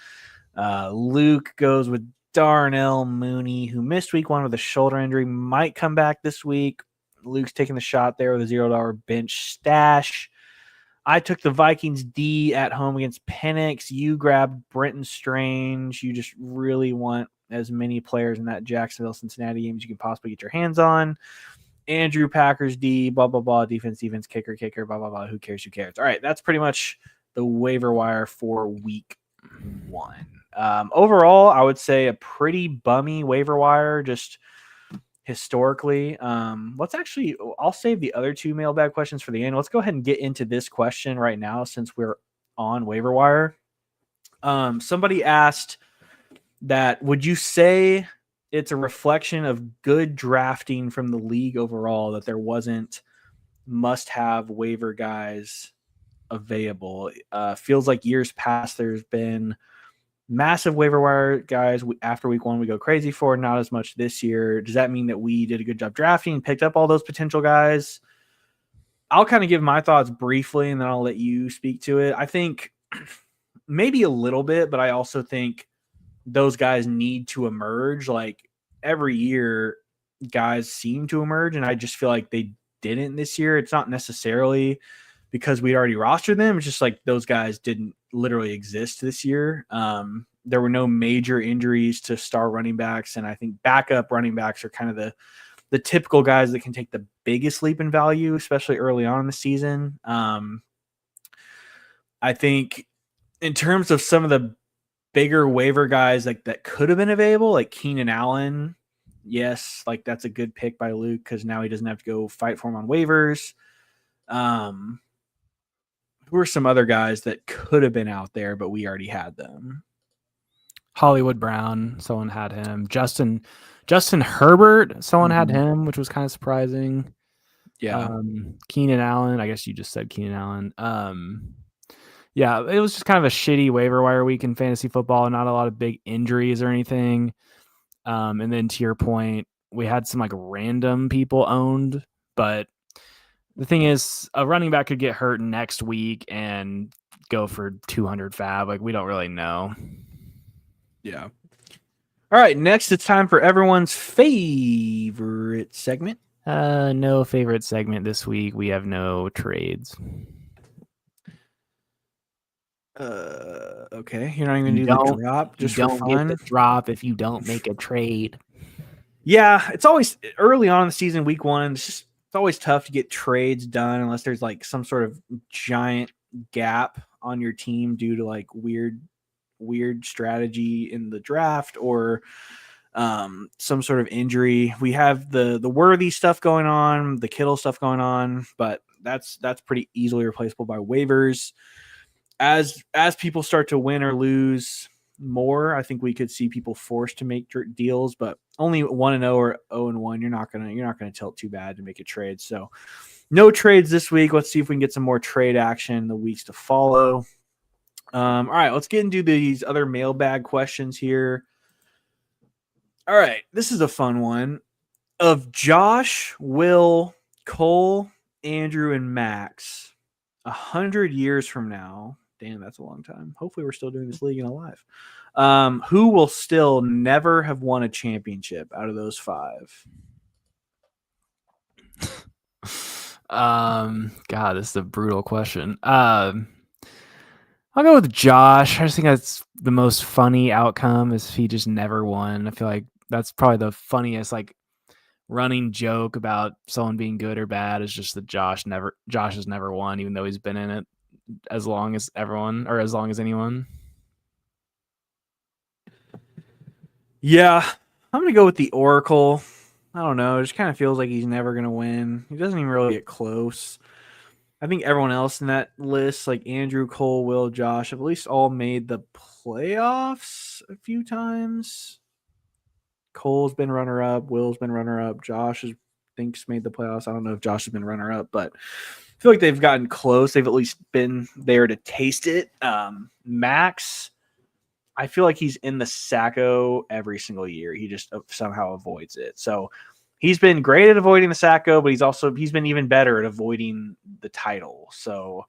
Luke goes with Darnell Mooney, who missed week 1 with a shoulder injury, might come back this week. Luke's taking the shot there with a $0 bench stash. I took the Vikings D at home against Penix. You grabbed Brenton Strange. You just really want as many players in that Jacksonville Cincinnati game as you can possibly get your hands on. Andrew Packers D, blah, blah, blah, defense, kicker, blah, blah, blah. Who cares? All right, that's pretty much the waiver wire for week 1. Overall, I would say a pretty bummy waiver wire, just historically. I'll save the other 2 mailbag questions for the end. Let's go ahead and get into this question right now since we're on waiver wire. Somebody asked that, would you say it's a reflection of good drafting from the league overall that there wasn't must-have waiver guys available? Feels like years past there's been massive waiver wire guys after week 1 we go crazy for, not as much this year. Does that mean that we did a good job drafting and picked up all those potential guys? I'll kind of give my thoughts briefly and then I'll let you speak to it. I think maybe a little bit, but I also think those guys need to emerge. Like every year guys seem to emerge, and I just feel like they didn't this year. It's not necessarily because we already rostered them. It's just like those guys didn't literally exist this year. There were no major injuries to star running backs, and I think backup running backs are kind of the typical guys that can take the biggest leap in value, especially early on in the season. I think in terms of some of the bigger waiver guys like that could have been available, like Keenan Allen, yes, like that's a good pick by Luke because now he doesn't have to go fight for him on waivers. Who are some other guys that could have been out there, but we already had them? Hollywood Brown, someone had him. Justin Herbert, someone had him, which was kind of surprising. Yeah. Keenan Allen, I guess you just said Keenan Allen. Yeah, it was just kind of a shitty waiver wire week in fantasy football. Not a lot of big injuries or anything. And then to your point, we had some like random people owned, but the thing is, a running back could get hurt next week and go for 200 fab. Like, we don't really know. Yeah. All right, next it's time for everyone's favorite segment. No favorite segment this week. We have no trades. Okay, you're not even gonna do the drop just for fun. You don't get the drop if you don't make a trade. Yeah, it's always early on in the season, week 1. It's always tough to get trades done unless there's like some sort of giant gap on your team due to like weird strategy in the draft or some sort of injury. We have the Worthy stuff going on, the Kittle stuff going on, but that's pretty easily replaceable by waivers. As people start to win or lose more, I think we could see people forced to make deals, but only 1-0 or 0-1. You're not gonna tilt too bad to make a trade. So no trades this week. Let's see if we can get some more trade action in the weeks to follow. All right, let's get into these other mailbag questions here. All right, this is a fun one. Of Josh, Will, Cole, Andrew, and Max, 100 years from now, Damn, that's a long time. Hopefully, we're still doing this league and alive. Who will still never have won a championship out of those 5? God, this is a brutal question. I'll go with Josh. I just think that's the most funny outcome is if he just never won. I feel like that's probably the funniest like running joke about someone being good or bad is just that Josh has never won, even though he's been in it as long as everyone or as long as anyone. Yeah, I'm gonna go with the Oracle. I don't know. It just kind of feels like he's never gonna win. He doesn't even really get close. I think everyone else in that list, like Andrew, Cole, Will, Josh, have at least all made the playoffs a few times. Cole's been runner up. Will's been runner up. Josh thinks made the playoffs. I don't know if Josh has been runner up, but I feel like they've gotten close. They've at least been there to taste it. Max, I feel like he's in the Sacco every single year. He just somehow avoids it. So he's been great at avoiding the Sacco, but he's been even better at avoiding the title. So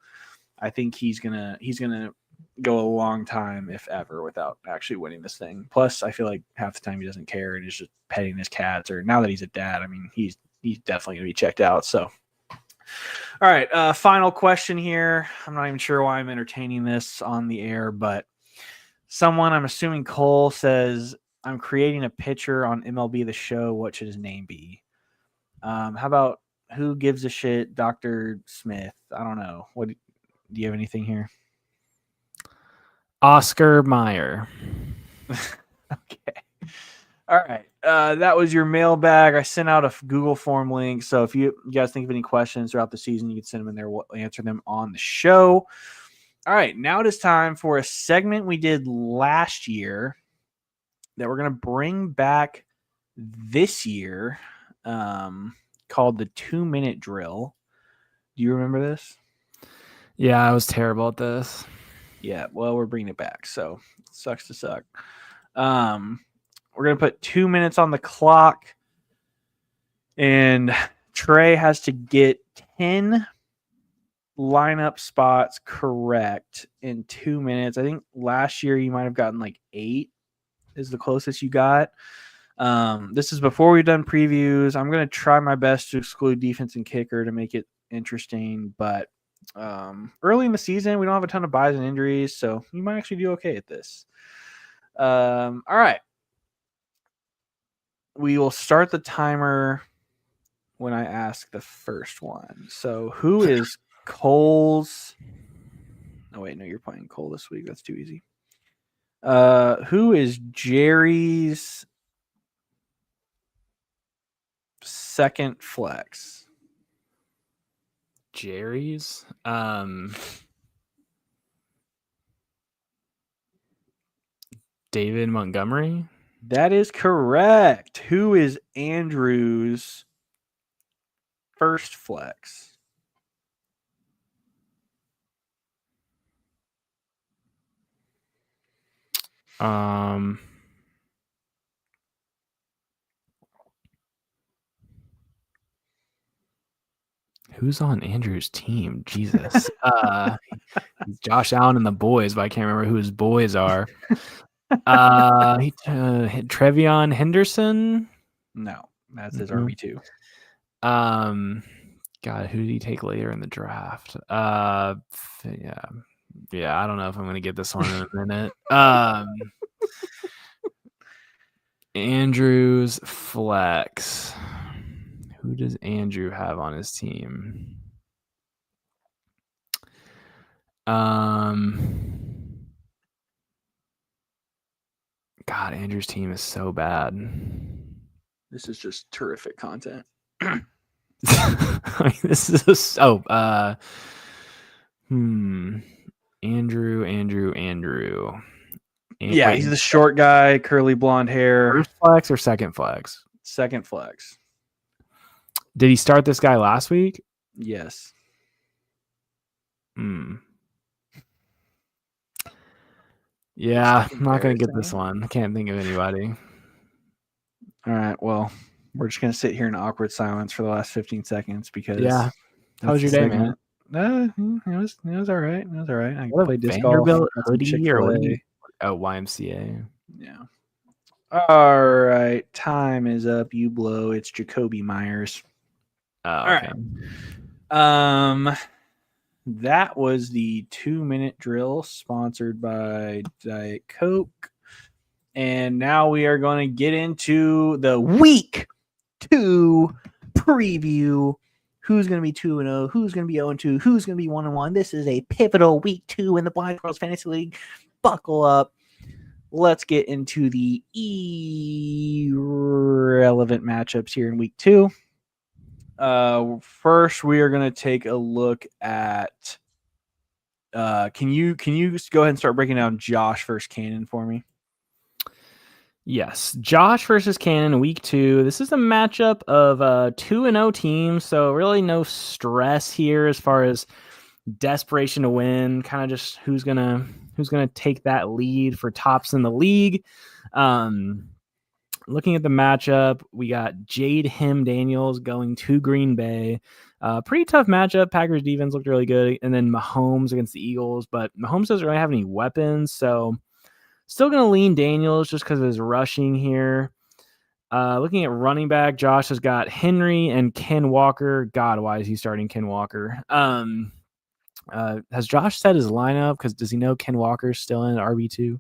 I think he's gonna go a long time, if ever, without actually winning this thing. Plus, I feel like half the time he doesn't care and is just petting his cats. Or now that he's a dad, I mean, he's definitely gonna be checked out. So, all right, final question here. I'm not even sure why I'm entertaining this on the air, but someone, I'm assuming Cole, says, I'm creating a picture on MLB The Show. What should his name be? How about who gives a shit, Dr. Smith? I don't know. What do you have anything here? Oscar Mayer. Okay. All right. That was your mailbag. I sent out a Google form link. So if you guys think of any questions throughout the season, you can send them in there. We'll answer them on the show. All right. Now it is time for a segment we did last year that we're going to bring back this year, called the 2-minute drill. Do you remember this? Yeah, I was terrible at this. Yeah, well, we're bringing it back, so it sucks to suck. We're going to put 2 minutes on the clock, and Trey has to get 10 lineup spots correct in 2 minutes. I think last year you might have gotten like 8 is the closest you got. This is before we've done previews. I'm going to try my best to exclude defense and kicker to make it interesting, but early in the season, we don't have a ton of buys and injuries, so you might actually do okay at this. All right. We will start the timer when I ask the first one. So who is Cole's? Oh, wait, no, you're playing Cole this week. That's too easy. Who is Jerry's second flex? Jerry's? David Montgomery? That is correct. Who is Andrew's first flex? Who's on Andrew's team? Jesus. Josh Allen and the boys, but I can't remember who his boys are. Trevion Henderson? No, that's his RB2. God, who did he take later in the draft? Yeah, I don't know if I'm going to get this one in a minute. Andrew's flex. Who does Andrew have on his team? God, Andrew's team is so bad. This is just terrific content. This is Andrew. Yeah, wait, he's the short guy, curly blonde hair. First flex or second flex? Second flex. Did he start this guy last week? Yes. Yeah, I'm not going to get this one. I can't think of anybody. All right, well, we're just going to sit here in awkward silence for the last 15 seconds because... Yeah. How was your day, man? It was all right. It was all right. I What a played disc golf, Vanderbilt got some hoodie or what? Chick-fil-A. Oh, YMCA. Yeah. All right. Time is up. You blow. It's Jacoby Myers. Oh, All okay. right. That was the 2-minute drill sponsored by Diet Coke. And now we are going to get into the week 2 preview. Who's going to be 2-0? Who's going to be 0-2? Who's going to be 1-1? This is a pivotal week 2 in the Blind Squirrels Fantasy League. Buckle up. Let's get into the irrelevant matchups here in week 2. First, we are going to take a look at. Can you just go ahead and start breaking down Josh versus Cannon for me? Yes, Josh versus Cannon, week 2. This is a matchup of 2-0 teams, so really no stress here as far as desperation to win. Kind of just who's gonna take that lead for tops in the league. Looking at the matchup, we got Jade Daniels going to Green Bay. Pretty tough matchup. Packers defense looked really good, and then Mahomes against the Eagles, but Mahomes doesn't really have any weapons, so still going to lean Daniels just because of his rushing here. Looking at running back, Josh has got Henry and Ken Walker. God, why is he starting Ken Walker? Has Josh set his lineup? Because does he know Ken Walker's still in RB2?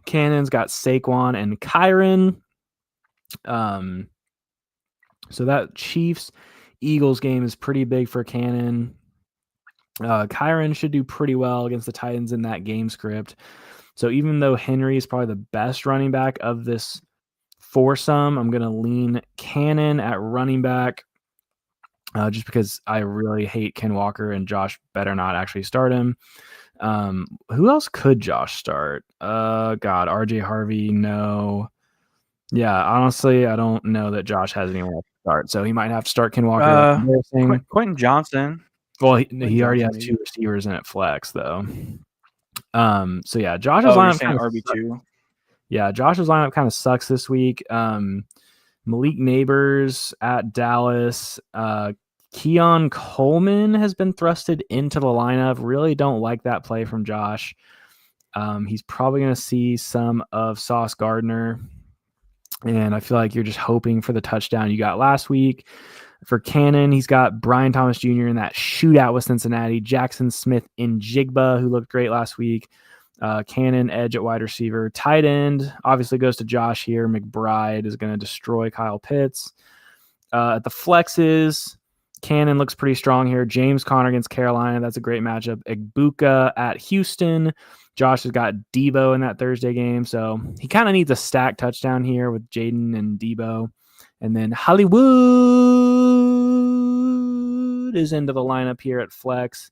Cannon's got Saquon and Kyron. So that Chiefs-Eagles game is pretty big for Cannon. Kyron should do pretty well against the Titans in that game script. So even though Henry is probably the best running back of this foursome, I'm going to lean Cannon at running back just because I really hate Ken Walker and Josh better not actually start him. Who else could Josh start? RJ Harvey, no. Yeah, honestly, I don't know that Josh has anyone else to start, so he might have to start Ken Walker. Quentin Johnson. Well, he already has 2 receivers in at flex, though. So yeah, Josh's lineup kind of RB2. Yeah, Josh's lineup kind of sucks this week. Malik Neighbors at Dallas. Keon Coleman has been thrusted into the lineup. Really don't like that play from Josh. He's probably going to see some of Sauce Gardner. And I feel like you're just hoping for the touchdown you got last week. For Cannon, he's got Brian Thomas Jr. in that shootout with Cincinnati. Jackson Smith in Jigba, who looked great last week. Cannon, edge at wide receiver. Tight end, obviously goes to Josh here. McBride is going to destroy Kyle Pitts. At the flexes, Cannon looks pretty strong here. James Conner against Carolina. That's a great matchup. Egbuka at Houston. Josh has got Debo in that Thursday game, so he kind of needs a stack touchdown here with Jaden and Debo. And then Hollywood is into the lineup here at flex.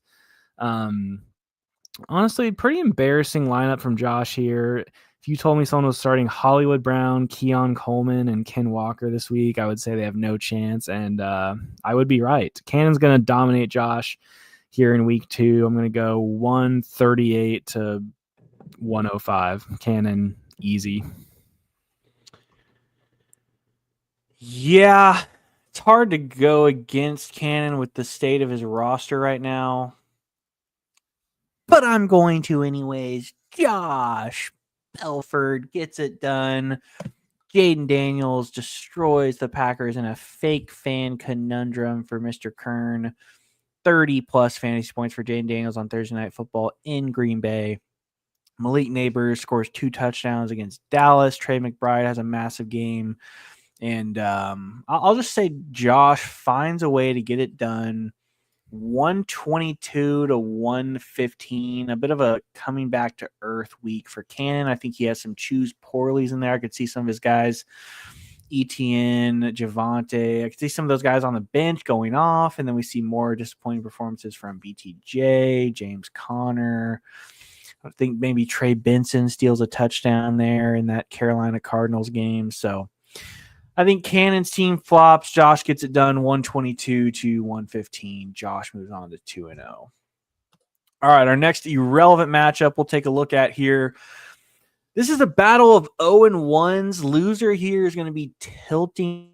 Honestly, pretty embarrassing lineup from Josh here. If you told me someone was starting Hollywood Brown, Keon Coleman, and Ken Walker this week, I would say they have no chance, and I would be right. Cannon's going to dominate Josh here in week 2. I'm going to go 138 to 105. Cannon, easy. Yeah, it's hard to go against Cannon with the state of his roster right now. But I'm going to anyways. Josh Belford gets it done. Jaden Daniels destroys the Packers in a fake fan conundrum for Mr. Kern. 30-plus fantasy points for Jaden Daniels on Thursday Night Football in Green Bay. Malik Neighbors scores 2 touchdowns against Dallas. Trey McBride has a massive game. And I'll just say Josh finds a way to get it done. 122 to 115, a bit of a coming back to earth week for Cannon. I think he has some choose poorlies in there. I could see some of his guys, Etienne, Javante. I could see some of those guys on the bench going off, and then we see more disappointing performances from BTJ, James Conner. I think maybe Trey Benson steals a touchdown there in that Carolina Cardinals game. So I think Cannon's team flops. Josh gets it done 122 to 115. Josh moves on to 2-0. All right, our next irrelevant matchup we'll take a look at here. This is a battle of 0-1s. Loser here is going to be tilting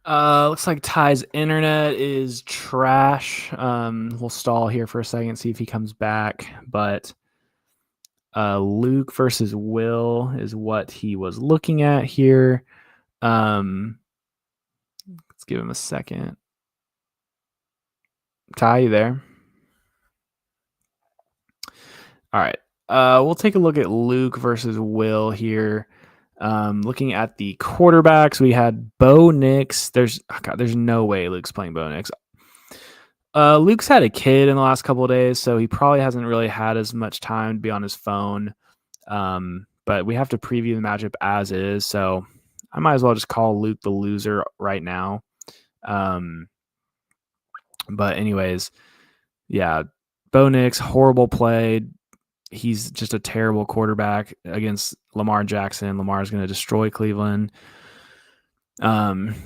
Looks like Ty's internet is trash. We'll stall here for a second, see if he comes back. But Luke versus Will is what he was looking at here. Let's give him a second. Ty, you there? All right. We'll take a look at Luke versus Will here. Looking at the quarterbacks, we had Bo Nix. There's no way Luke's playing Bo Nix. Luke's had a kid in the last couple of days, so he probably hasn't really had as much time to be on his phone. But we have to preview the matchup as is, so I might as well just call Luke the loser right now. But anyways, yeah, Bo Nix, horrible play. He's just a terrible quarterback against Lamar Jackson. Lamar's going to destroy Cleveland. Look,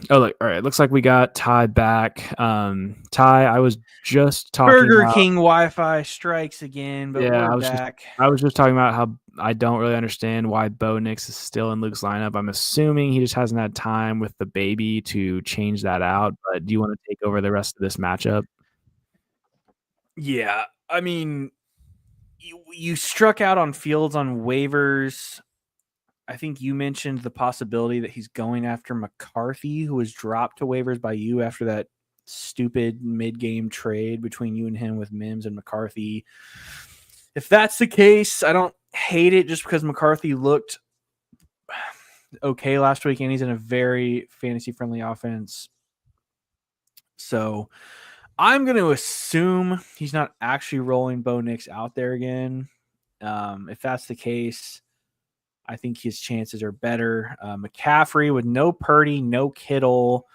all right. Looks like we got Ty back. Ty, I was just talking Burger about, King Wi-Fi strikes again, but yeah, we're back. I was just talking about how I don't really understand why Bo Nix is still in Luke's lineup. I'm assuming he just hasn't had time with the baby to change that out. But do you want to take over the rest of this matchup? Yeah, I mean, you struck out on Fields on waivers. I think you mentioned the possibility that he's going after McCarthy, who was dropped to waivers by you after that stupid mid-game trade between you and him with Mims and McCarthy. If that's the case, I don't hate it just because McCarthy looked okay last week and he's in a very fantasy-friendly offense. So I'm going to assume he's not actually rolling Bo Nix out there again. If that's the case, I think his chances are better. McCaffrey with no Purdy, no Kittle,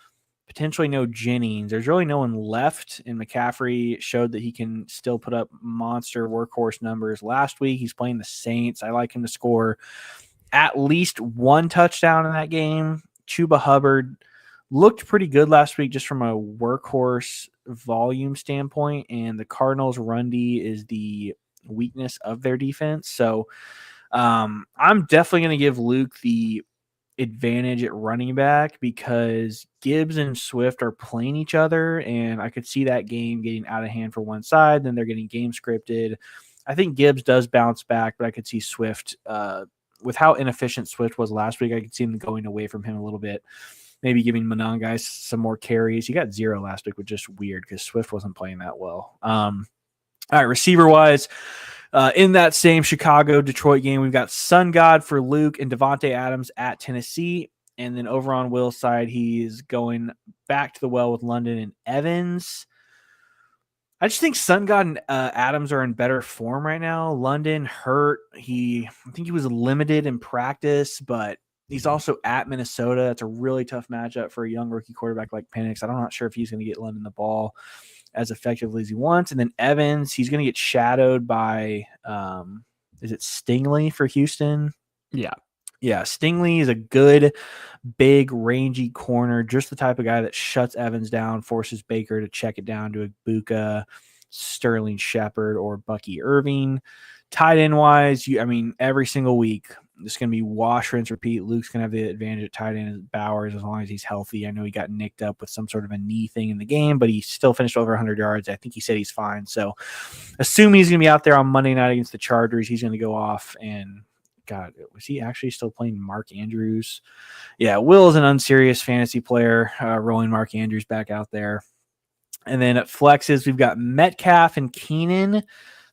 potentially no Jennings. There's really no one left, and McCaffrey showed that he can still put up monster workhorse numbers. Last week, he's playing the Saints. I like him to score at least one touchdown in that game. Chuba Hubbard looked pretty good last week just from a workhorse volume standpoint, and the Cardinals' run D is the weakness of their defense. So I'm definitely going to give Luke the advantage at running back because Gibbs and Swift are playing each other, and I could see that game getting out of hand for one side. Then they're getting game scripted. I think Gibbs does bounce back, but I could see Swift, with how inefficient Swift was last week, I could see him going away from him a little bit. Maybe giving Monangai some more carries. He got 0 last week, which is just weird because Swift wasn't playing that well. All right, receiver-wise, in that same Chicago-Detroit game, we've got Sun God for Luke and Devontae Adams at Tennessee. And then over on Will's side, he's going back to the well with London and Evans. I just think Sun God and Adams are in better form right now. London hurt. I think he was limited in practice, but he's also at Minnesota. That's a really tough matchup for a young rookie quarterback like Penix. I'm not sure if he's going to get London the ball as effectively as he wants. And then Evans, he's going to get shadowed by, is it Stingley for Houston? Yeah. Yeah, Stingley is a good, big, rangy corner, just the type of guy that shuts Evans down, forces Baker to check it down to Ibuka, Sterling Shepard, or Bucky Irving. Tight end wise, every single week, it's going to be wash, rinse, repeat. Luke's going to have the advantage at tight end as Bowers as long as he's healthy. I know he got nicked up with some sort of a knee thing in the game, but he still finished over 100 yards. I think he said he's fine. So assume he's going to be out there on Monday night against the Chargers. He's going to go off and God, was he actually still playing Mark Andrews? Yeah, Will is an unserious fantasy player, rolling Mark Andrews back out there. And then at flexes, we've got Metcalf and Keenan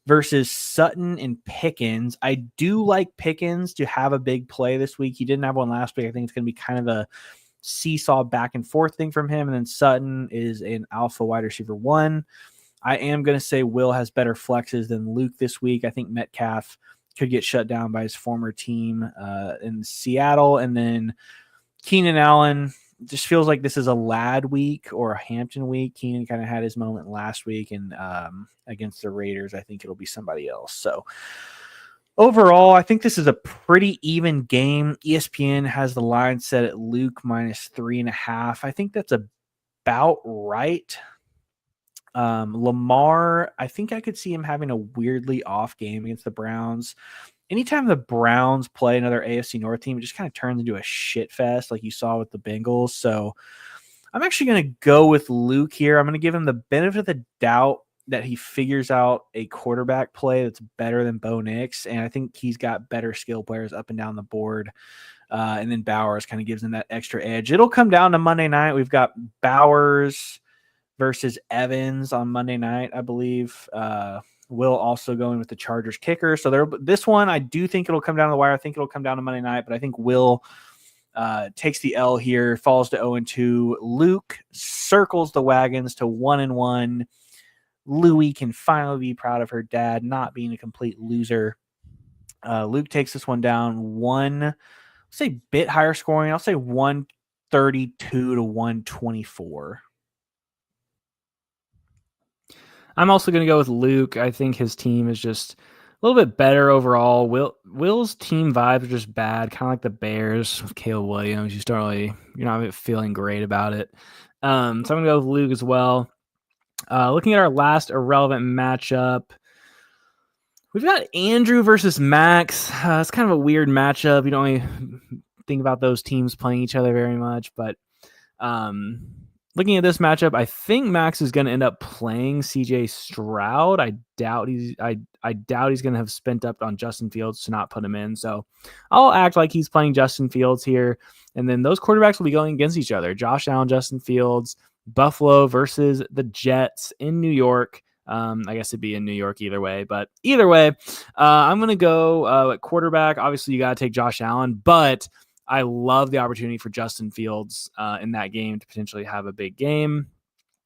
versus Sutton and Pickens. I do like Pickens to have a big play this week. He didn't have one last week. I think it's going to be kind of a seesaw back and forth thing from him. And then Sutton is an alpha wide receiver 1. I am going to say Will has better flexes than Luke this week. I think Metcalf could get shut down by his former team in Seattle. And then Keenan Allen just feels like this is a Ladd week or a Hampton week. Keenan kind of had his moment last week, and against the Raiders, I think it'll be somebody else. So overall, I think this is a pretty even game. ESPN has the line set at Luke -3.5. I think that's about right. Lamar, I think I could see him having a weirdly off game against the Browns. Anytime the Browns play another AFC North team, it just kind of turns into a shit fest like you saw with the Bengals. So I'm actually going to go with Luke here. I'm going to give him the benefit of the doubt that he figures out a quarterback play that's better than Bo Nix, and I think he's got better skill players up and down the board. And then Bowers kind of gives him that extra edge. It'll come down to Monday night. We've got Bowers versus Evans on Monday night, I believe. Will also going with the Chargers kicker. So this one, I do think it'll come down to the wire. I think it'll come down to Monday night, but I think Will takes the L here, falls to 0-2. Luke circles the wagons to 1-1. Louie can finally be proud of her dad not being a complete loser. Luke takes this one down I'll say bit higher scoring. I'll say 132 to 124. I'm also going to go with Luke. I think his team is just a little bit better overall. Will's team vibes are just bad, kind of like the Bears with Caleb Williams. You're not feeling great about it. So I'm going to go with Luke as well. Looking at our last irrelevant matchup, we've got Andrew versus Max. It's kind of a weird matchup. You don't really think about those teams playing each other very much, but looking at this matchup, I think Max is going to end up playing CJ Stroud. I doubt he's going to have spent up on Justin Fields to not put him in. So I'll act like he's playing Justin Fields here, and then those quarterbacks will be going against each other: Josh Allen, Justin Fields. Buffalo versus the Jets in New York. I guess it'd be in New York either way, but either way, I'm going to go at quarterback. Obviously, you got to take Josh Allen, but I love the opportunity for Justin Fields in that game to potentially have a big game.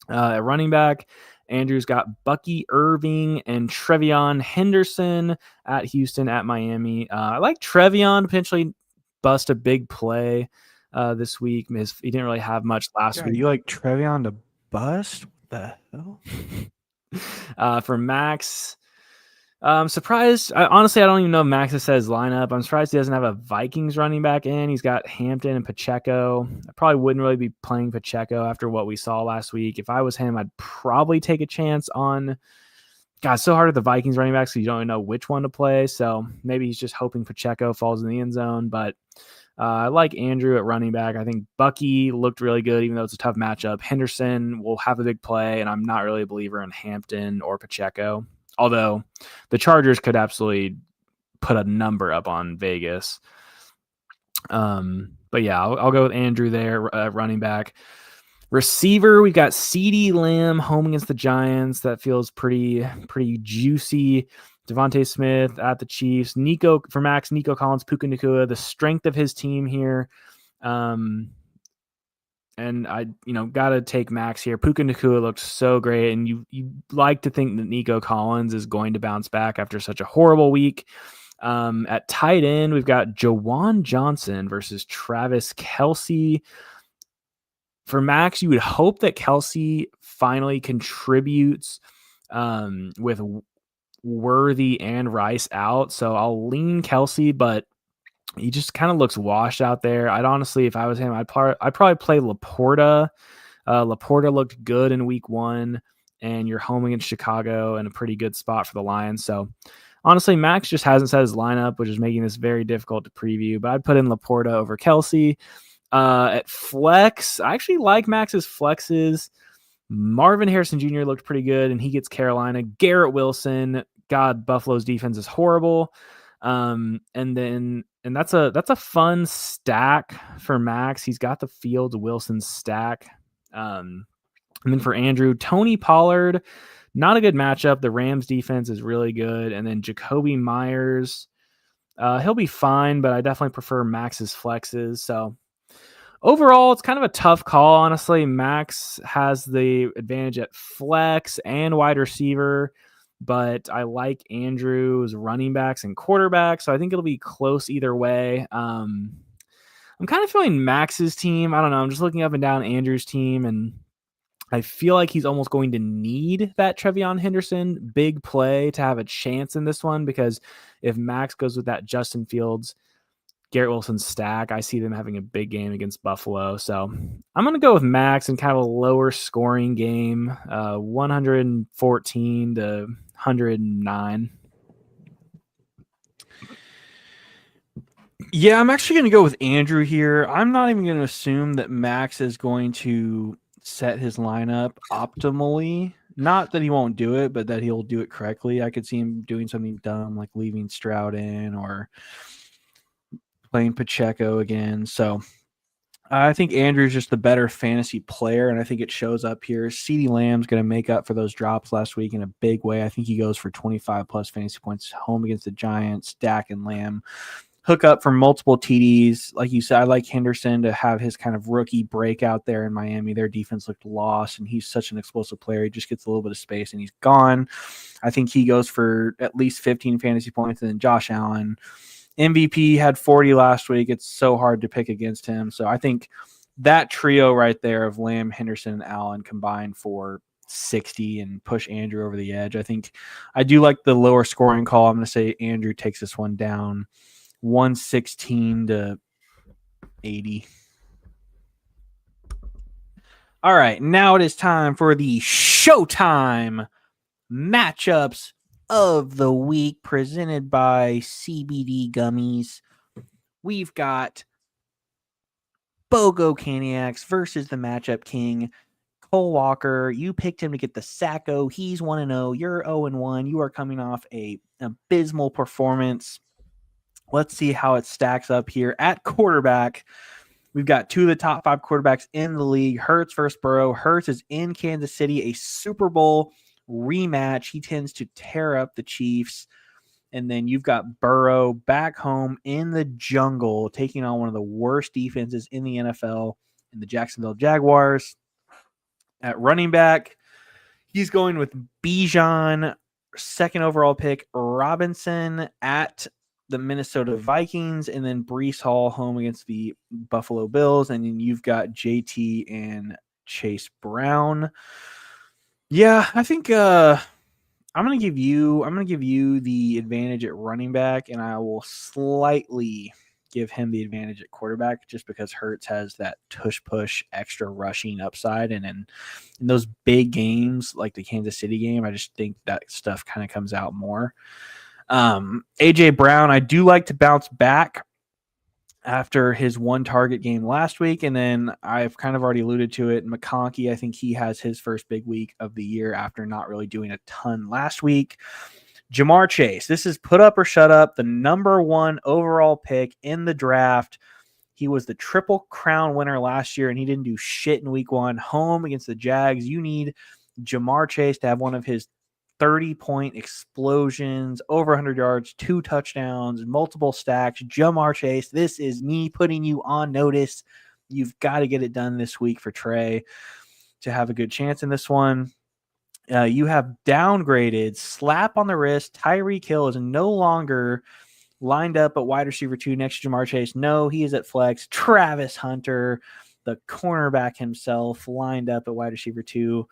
At running back, Andrew's got Bucky Irving and Trevion Henderson at Houston, at Miami. I like Trevion to potentially bust a big play this week. He didn't really have much last week. You like Trevion to bust? What the hell? For Max, I'm surprised. Honestly, I don't even know if Max has set his lineup. I'm surprised he doesn't have a Vikings running back in. He's got Hampton and Pacheco. I probably wouldn't really be playing Pacheco after what we saw last week. If I was him, I'd probably take a chance on. God, it's so hard with the Vikings running backs, so you don't even know which one to play. So maybe he's just hoping Pacheco falls in the end zone. But I like Andrew at running back. I think Bucky looked really good, even though it's a tough matchup. Henderson will have a big play, and I'm not really a believer in Hampton or Pacheco. Although the Chargers could absolutely put a number up on Vegas. But yeah, I'll go with Andrew there, running back. Receiver, we've got CeeDee Lamb home against the Giants. That feels pretty juicy. Devontae Smith at the Chiefs. Nico Collins, Puka Nacua, the strength of his team here. And I, got to take Max here. Puka Nacua looked so great, and you like to think that Nico Collins is going to bounce back after such a horrible week. At tight end, we've got Jawan Johnson versus Travis Kelce. For Max, you would hope that Kelce finally contributes with Worthy and Rice out. So I'll lean Kelce, but he just kind of looks washed out there. I'd honestly, if I was him, I'd probably play Laporta. Laporta looked good in week 1, and you're home against Chicago in a pretty good spot for the Lions. So honestly, Max just hasn't set his lineup, which is making this very difficult to preview, but I'd put in Laporta over Kelce. At flex, I actually like Max's flexes. Marvin Harrison Jr. looked pretty good, and he gets Carolina. Garrett Wilson, God, Buffalo's defense is horrible. And that's a fun stack for Max. He's got the Fields Wilson stack. And then for Andrew, Tony Pollard, not a good matchup. The Rams defense is really good. And then Jacoby Myers, he'll be fine, but I definitely prefer Max's flexes. So overall, it's kind of a tough call, honestly. Max has the advantage at flex and wide receiver, but I like Andrew's running backs and quarterbacks, so I think it'll be close either way. I'm kind of feeling Max's team. I don't know. I'm just looking up and down Andrew's team, and I feel like he's almost going to need that Trevion Henderson big play to have a chance in this one, because if Max goes with that Justin Fields, Garrett Wilson stack, I see them having a big game against Buffalo. So I'm going to go with Max in kind of a lower scoring game, 114 to 109. Yeah, I'm actually going to go with Andrew here. I'm not even going to assume that Max is going to set his lineup optimally. Not that he won't do it, but that he'll do it correctly. I could see him doing something dumb like leaving Stroud in or playing Pacheco again. So I think Andrew's just the better fantasy player, and I think it shows up here. CeeDee Lamb's going to make up for those drops last week in a big way. I think he goes for 25-plus fantasy points home against the Giants. Dak and Lamb hook up for multiple TDs. Like you said, I like Henderson to have his kind of rookie breakout there in Miami. Their defense looked lost, and he's such an explosive player. He just gets a little bit of space, and he's gone. I think he goes for at least 15 fantasy points, and then Josh Allen – MVP had 40 last week. It's so hard to pick against him. So I think that trio right there of Lamb, Henderson, and Allen combined for 60 and push Andrew over the edge. I do like the lower scoring call. I'm going to say Andrew takes this one down 116 to 80. All right, now it is time for the Showtime matchups of the week presented by CBD Gummies. We've got Bogo Caniacs versus the matchup king, Cole Walker. You picked him to get the Sacco. He's 1-0. You're 0-1. You are coming off an abysmal performance. Let's see how it stacks up here. At quarterback, we've got two of the top 5 quarterbacks in the league. Hurts versus Burrow. Hurts is in Kansas City, a Super Bowl rematch. He tends to tear up the Chiefs. And then you've got Burrow back home in the jungle, taking on one of the worst defenses in the NFL in the Jacksonville Jaguars. At running back, he's going with Bijan, second overall pick, Robinson at the Minnesota Vikings, and then Breece Hall home against the Buffalo Bills. And then you've got JT and Chase Brown. Yeah, I think I'm gonna give you the advantage at running back, and I will slightly give him the advantage at quarterback just because Hurts has that tush push extra rushing upside, and in those big games like the Kansas City game, I just think that stuff kind of comes out more. AJ Brown, I do like to bounce back after his one target game last week. And then I've kind of already alluded to it. McConkey, I think he has his first big week of the year after not really doing a ton last week. Jamar Chase, this is put up or shut up, the number 1 overall pick in the draft. He was the Triple Crown winner last year, and he didn't do shit in week 1. Home against the Jags. You need Jamar Chase to have one of his 30-point explosions, over 100 yards, 2 touchdowns, multiple stacks. Jamar Chase, this is me putting you on notice. You've got to get it done this week for Trey to have a good chance in this one. You have downgraded, slap on the wrist. Tyreek Hill is no longer lined up at wide receiver 2 next to Jamar Chase. No, he is at flex. Travis Hunter, the cornerback himself, lined up at wide receiver 2.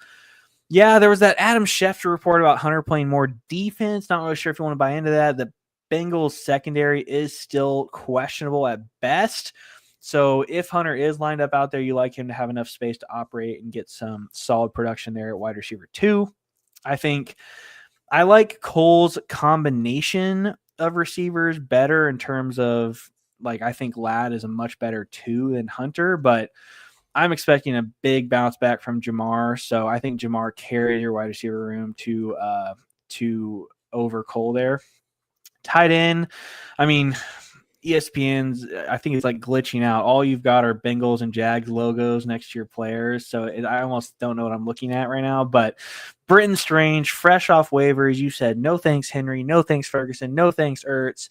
Yeah, there was that Adam Schefter report about Hunter playing more defense. Not really sure if you want to buy into that. The Bengals secondary is still questionable at best. So if Hunter is lined up out there, you like him to have enough space to operate and get some solid production there at wide receiver 2. I think I like Cole's combination of receivers better in terms of, like, I think Ladd is a much better 2 than Hunter, but I'm expecting a big bounce back from Jamar, so I think Jamar carries your wide receiver room to over Cole there. Tight end, I mean, ESPN's, I think it's like glitching out. All you've got are Bengals and Jags logos next to your players, so I almost don't know what I'm looking at right now. But Britton Strange, fresh off waivers, you said no thanks Henry, no thanks Ferguson, no thanks Ertz.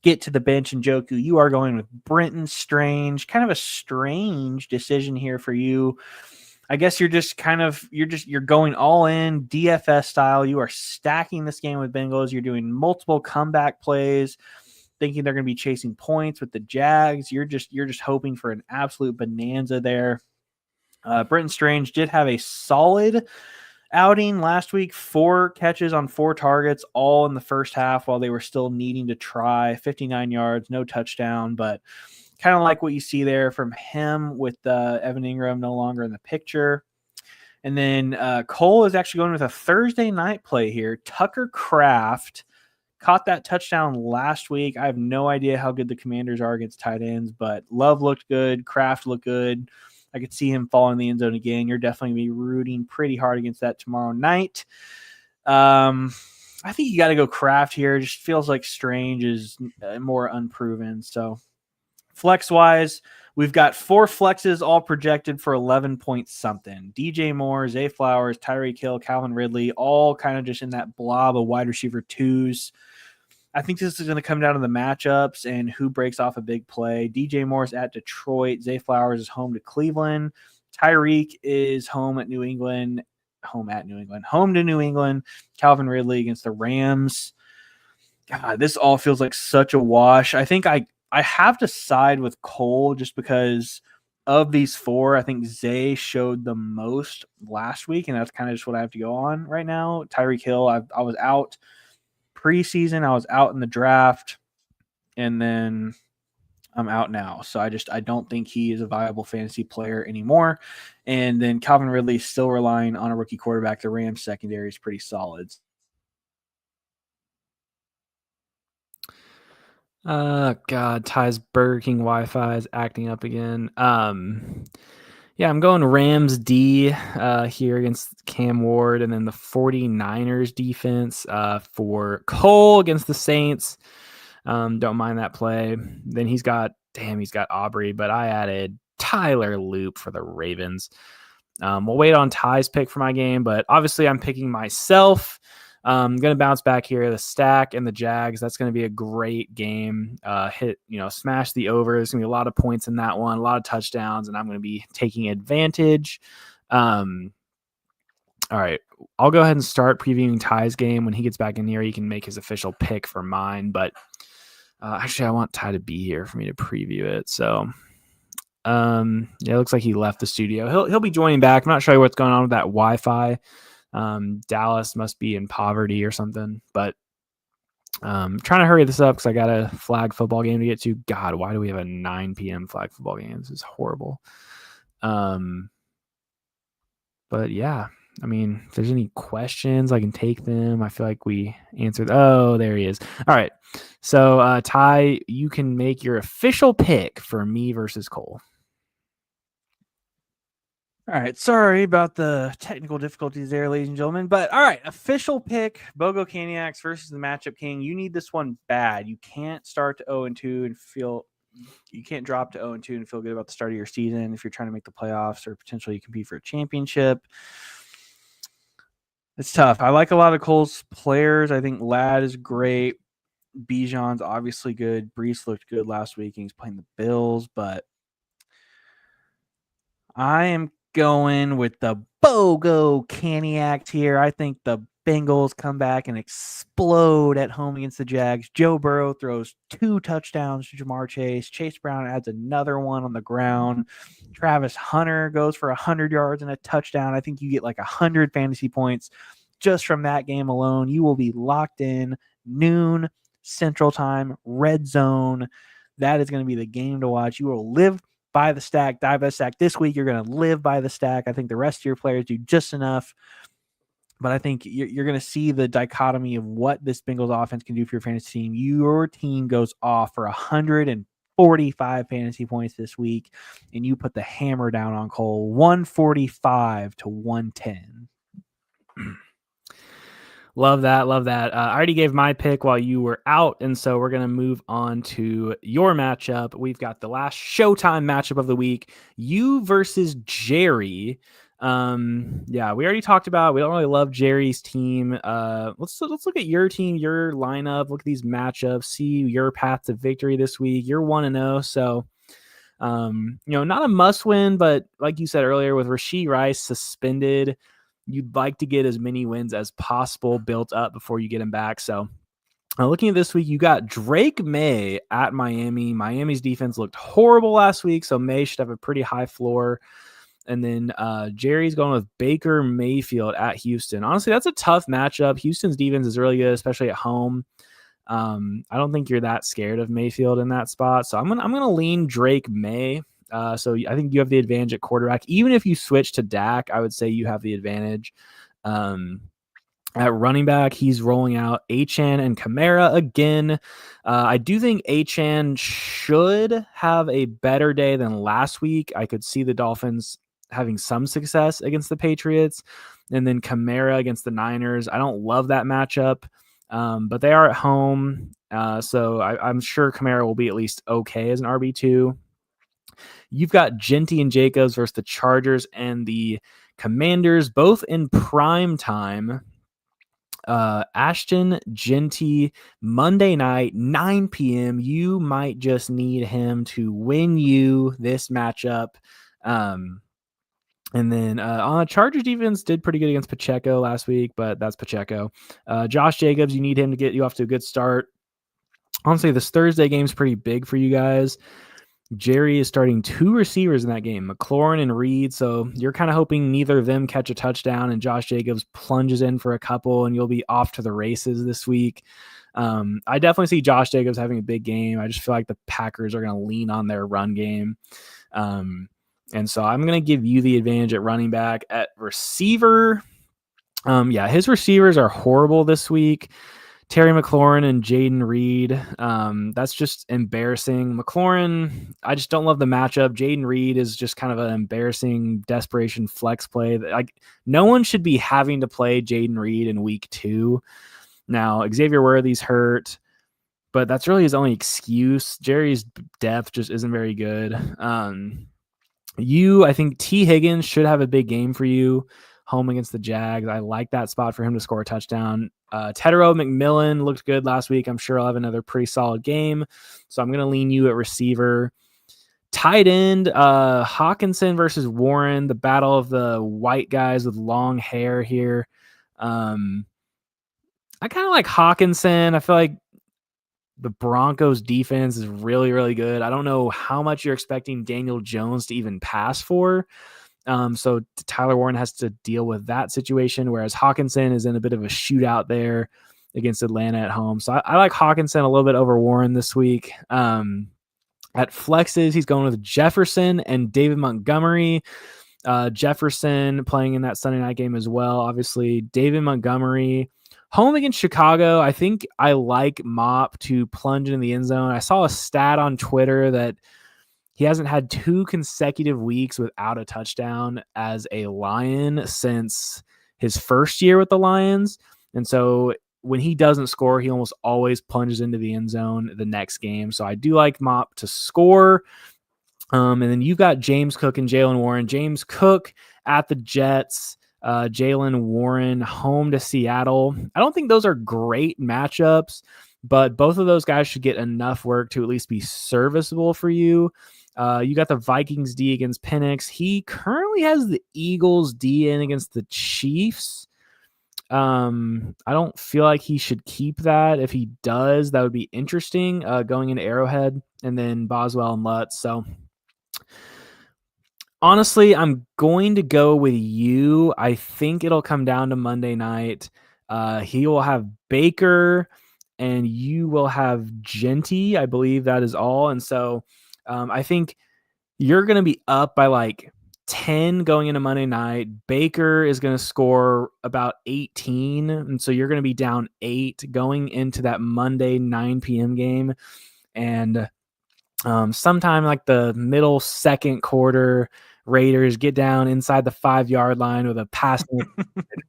Get to the bench and Njoku. You are going with Brenton Strange. Kind of a strange decision here for you. I guess you're going all in DFS style. You are stacking this game with Bengals. You're doing multiple comeback plays, thinking they're going to be chasing points with the Jags. You're just hoping for an absolute bonanza there. Brenton Strange did have a solid outing last week, 4 catches on 4 targets, all in the first half while they were still needing to try. 59 yards, no touchdown, but kind of like what you see there from him with Evan Ingram no longer in the picture. And then Cole is actually going with a Thursday night play here. Tucker Kraft caught that touchdown last week. I have no idea how good the Commanders are against tight ends, but Love looked good. Kraft looked good. I could see him fall in the end zone again. You're definitely going to be rooting pretty hard against that tomorrow night. I think you got to go Kraft here. It just feels like Strange is more unproven. So flex wise, we've got 4 flexes all projected for 11 point something. DJ Moore, Zay Flowers, Tyreek Hill, Calvin Ridley, all kind of just in that blob of wide receiver 2s. I think this is going to come down to the matchups and who breaks off a big play. DJ Moore's at Detroit. Zay Flowers is home to Cleveland. Tyreek is home to New England. Calvin Ridley against the Rams. God, this all feels like such a wash. I think I have to side with Cole just because of these 4. I think Zay showed the most last week, and that's kind of just what I have to go on right now. Tyreek Hill, I was out preseason. I was out in the draft, and then I'm out now. So I don't think he is a viable fantasy player anymore. And then Calvin Ridley still relying on a rookie quarterback. The Rams secondary is pretty solid. God, Ty's Burger King Wi-Fi is acting up again. Yeah, I'm going Rams D here against Cam Ward, and then the 49ers defense for Cole against the Saints. Don't mind that play. Then he's got Aubrey, but I added Tyler Loop for the Ravens. We'll wait on Ty's pick for my game, but obviously I'm picking myself. I'm going to bounce back here. The Stack and the Jags. That's going to be a great game. Smash the over. There's going to be a lot of points in that one, a lot of touchdowns, and I'm going to be taking advantage. All right. I'll go ahead and start previewing Ty's game. When he gets back in here, he can make his official pick for mine. But actually, I want Ty to be here for me to preview it. So, it looks like he left the studio. He'll be joining back. I'm not sure what's going on with that Wi-Fi. Dallas must be in poverty or something, but trying to hurry this up because I got a flag football game to get to. God, why do we have a 9 p.m. flag football game? This is horrible. But yeah, I mean, if there's any questions, I can take them. I feel like we answered. Oh, there he is. All right. So, Ty, you can make your official pick for me versus Cole. All right, sorry about the technical difficulties there, ladies and gentlemen. But all right, official pick, Bogo Caniacs versus the Matchup King. You need this one bad. You can't start to 0-2 and you can't drop to 0-2 and feel good about the start of your season if you're trying to make the playoffs or potentially compete for a championship. It's tough. I like a lot of Cole's players. I think Ladd is great. Bijan's obviously good. Brees looked good last week and he's playing the Bills, but I am going with the Bogo Caniacs here. I think the Bengals come back and explode at home against the Jags. Joe Burrow throws 2 touchdowns to Jamar Chase. Chase Brown adds another one on the ground. Travis Hunter goes for 100 yards and a touchdown. I think you get like 100 fantasy points just from that game alone. You will be locked in noon Central Time, red zone. That is going to be the game to watch. You will live by the stack, die by the stack. This week, you're going to live by the stack. I think the rest of your players do just enough. But I think you're going to see the dichotomy of what this Bengals offense can do for your fantasy team. Your team goes off for 145 fantasy points this week, and you put the hammer down on Cole, 145 to 110. Love that. Love that. I already gave my pick while you were out. And so we're going to move on to your matchup. We've got the last Showtime matchup of the week, you versus Jerry. Yeah, we already talked about, we don't really love Jerry's team. Let's look at your team, your lineup, look at these matchups, see your path to victory this week. You're 1-0. So, not a must win, but like you said earlier, with Rashee Rice suspended, you'd like to get as many wins as possible built up before you get him back. So looking at this week, you got Drake May at Miami. Miami's defense looked horrible last week, so May should have a pretty high floor. And then Jerry's going with Baker Mayfield at Houston. Honestly, that's a tough matchup. Houston's defense is really good, especially at home. I don't think you're that scared of Mayfield in that spot. So I'm gonna lean Drake May. So I think you have the advantage at quarterback. Even if you switch to Dak, I would say you have the advantage. At running back, he's rolling out Achan and Kamara again. I do think Achan should have a better day than last week. I could see the Dolphins having some success against the Patriots, and then Kamara against the Niners. I don't love that matchup, but they are at home, so I'm sure Kamara will be at least okay as an RB2. You've got Genty and Jacobs versus the Chargers and the Commanders, both in prime time. Ashton Genty, Monday night, 9 p.m. You might just need him to win you this matchup. And then on Chargers defense did pretty good against Pacheco last week, but that's Pacheco. Josh Jacobs, you need him to get you off to a good start. Honestly, this Thursday game is pretty big for you guys. Jerry is starting 2 receivers in that game, McLaurin and Reed. So you're kind of hoping neither of them catch a touchdown and Josh Jacobs plunges in for a couple and you'll be off to the races this week. I definitely see Josh Jacobs having a big game. I just feel like the Packers are going to lean on their run game. And so I'm going to give you the advantage at running back. At receiver, his receivers are horrible this week. Terry McLaurin and Jaden Reed. That's just embarrassing. McLaurin, I just don't love the matchup. Jaden Reed is just kind of an embarrassing desperation flex play. Like, no one should be having to play Jaden Reed in week 2. Now, Xavier Worthy's hurt, but that's really his only excuse. Jerry's depth just isn't very good. I think T. Higgins should have a big game for you home against the Jags. I like that spot for him to score a touchdown. Tedero McMillan looked good last week. I'm sure I'll have another pretty solid game. So I'm going to lean you at receiver. Tight end, Hawkinson versus Warren, the battle of the white guys with long hair here. I kind of like Hawkinson. I feel like the Broncos defense is really, really good. I don't know how much you're expecting Daniel Jones to even pass for. So Tyler Warren has to deal with that situation, whereas Hawkinson is in a bit of a shootout there against Atlanta at home. So I like Hawkinson a little bit over Warren this week. At flexes, he's going with Jefferson and David Montgomery. Jefferson playing in that Sunday night game as well. Obviously, David Montgomery home against Chicago. I think I like Mop to plunge in the end zone. I saw a stat on Twitter that he hasn't had 2 consecutive weeks without a touchdown as a Lion since his first year with the Lions. And so when he doesn't score, he almost always plunges into the end zone the next game. So I do like Mop to score. And then you've got James Cook and Jalen Warren. James Cook at the Jets, Jalen Warren home to Seattle. I don't think those are great matchups, but both of those guys should get enough work to at least be serviceable for you. You got the Vikings D against Penix. He currently has the Eagles D in against the Chiefs. I don't feel like he should keep that. If he does, that would be interesting going into Arrowhead, and then Boswell and Lutz. So honestly, I'm going to go with you. I think it'll come down to Monday night. He will have Baker and you will have Genty. I believe that is all. And so I think you're going to be up by like 10 going into Monday night. Baker is going to score about 18. And so you're going to be down 8 going into that Monday 9 p.m. game. And sometime like the middle second quarter, Raiders get down inside the 5-yard line with a pass.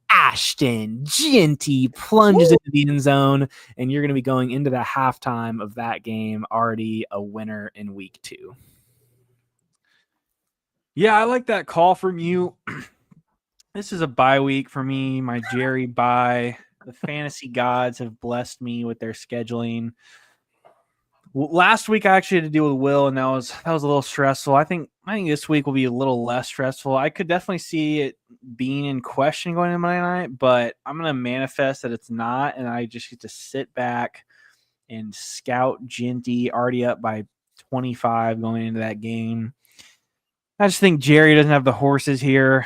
Ashton Genty plunges into the end zone, and you're going to be going into the halftime of that game already a winner in week 2. Yeah, I like that call from you. This is a bye week for me. My Jerry bye. The fantasy gods have blessed me with their scheduling. Last week I actually had to deal with Will, and that was a little stressful. I think this week will be a little less stressful. I could definitely see it being in question going into Monday night, but I'm gonna manifest that it's not, and I just get to sit back and scout Genty already up by 25 going into that game. I just think Jerry doesn't have the horses here.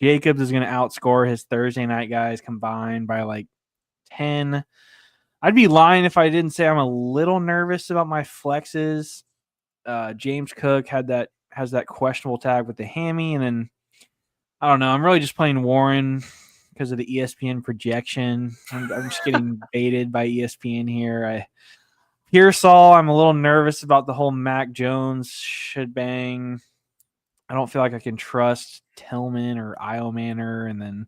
Jacobs is going to outscore his Thursday night guys combined by like 10. I'd be lying if I didn't say I'm a little nervous about my flexes. James Cook has that questionable tag with the hammy, and then I don't know. I'm really just playing Warren because of the ESPN projection. I'm just getting baited by ESPN here. Pearsall, I'm a little nervous about the whole Mac Jones shebang. I don't feel like I can trust Tillman or Iomanner, and then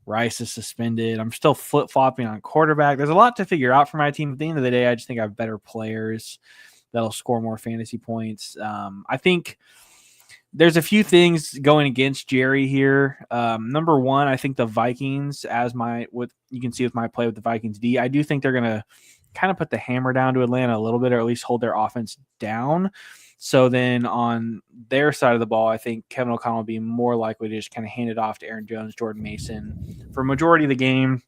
Rice is suspended. I'm still flip-flopping on quarterback. There's a lot to figure out for my team. At the end of the day, I just think I have better players that'll score more fantasy points. I think there's a few things going against Jerry here. Number one, I think the Vikings, you can see with my play with the Vikings D, I do think they're going to kind of put the hammer down to Atlanta a little bit, or at least hold their offense down. So then on their side of the ball, I think Kevin O'Connell will be more likely to just kind of hand it off to Aaron Jones, Jordan Mason for a majority of the game.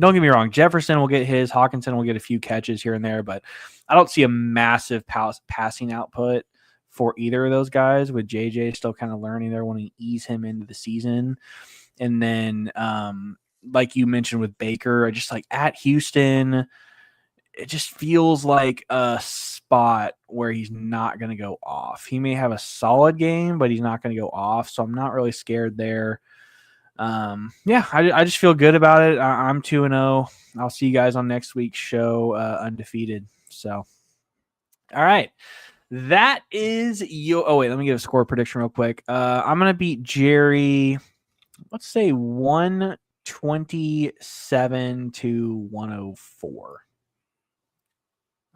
Don't get me wrong. Jefferson will get his. Hawkinson will get a few catches here and there, but I don't see a massive passing output for either of those guys, with JJ still kind of learning there, wanting to ease him into the season. And then, like you mentioned with Baker, I just like at Houston, it just feels like a spot where he's not going to go off. He may have a solid game, but he's not going to go off. So I'm not really scared there. I just feel good about it. I'm 2-0. I'll see you guys on next week's show, undefeated. So, all right. That is your. Oh, wait, let me give a score prediction real quick. I'm going to beat Jerry, let's say 127 to 104.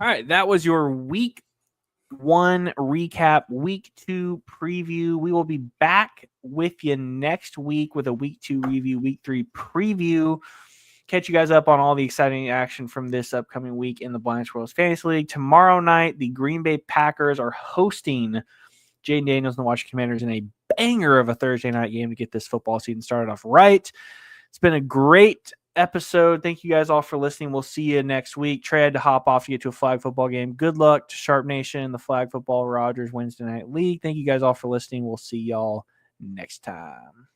All right, that was your week 1 recap, week 2 preview. We will be back with you next week with a week 2 review, week 3 preview. Catch you guys up on all the exciting action from this upcoming week in the Blind Squirrels Fantasy League. Tomorrow night, the Green Bay Packers are hosting Jaden Daniels and the Washington Commanders in a banger of a Thursday night game to get this football season started off right. It's been a great episode. Thank you guys all for listening. We'll see you next week. Trey had to hop off to get to a flag football game. Good luck to Sharp Nation, the Flag Football Rogers Wednesday Night League. Thank you guys all for listening. We'll see y'all next time.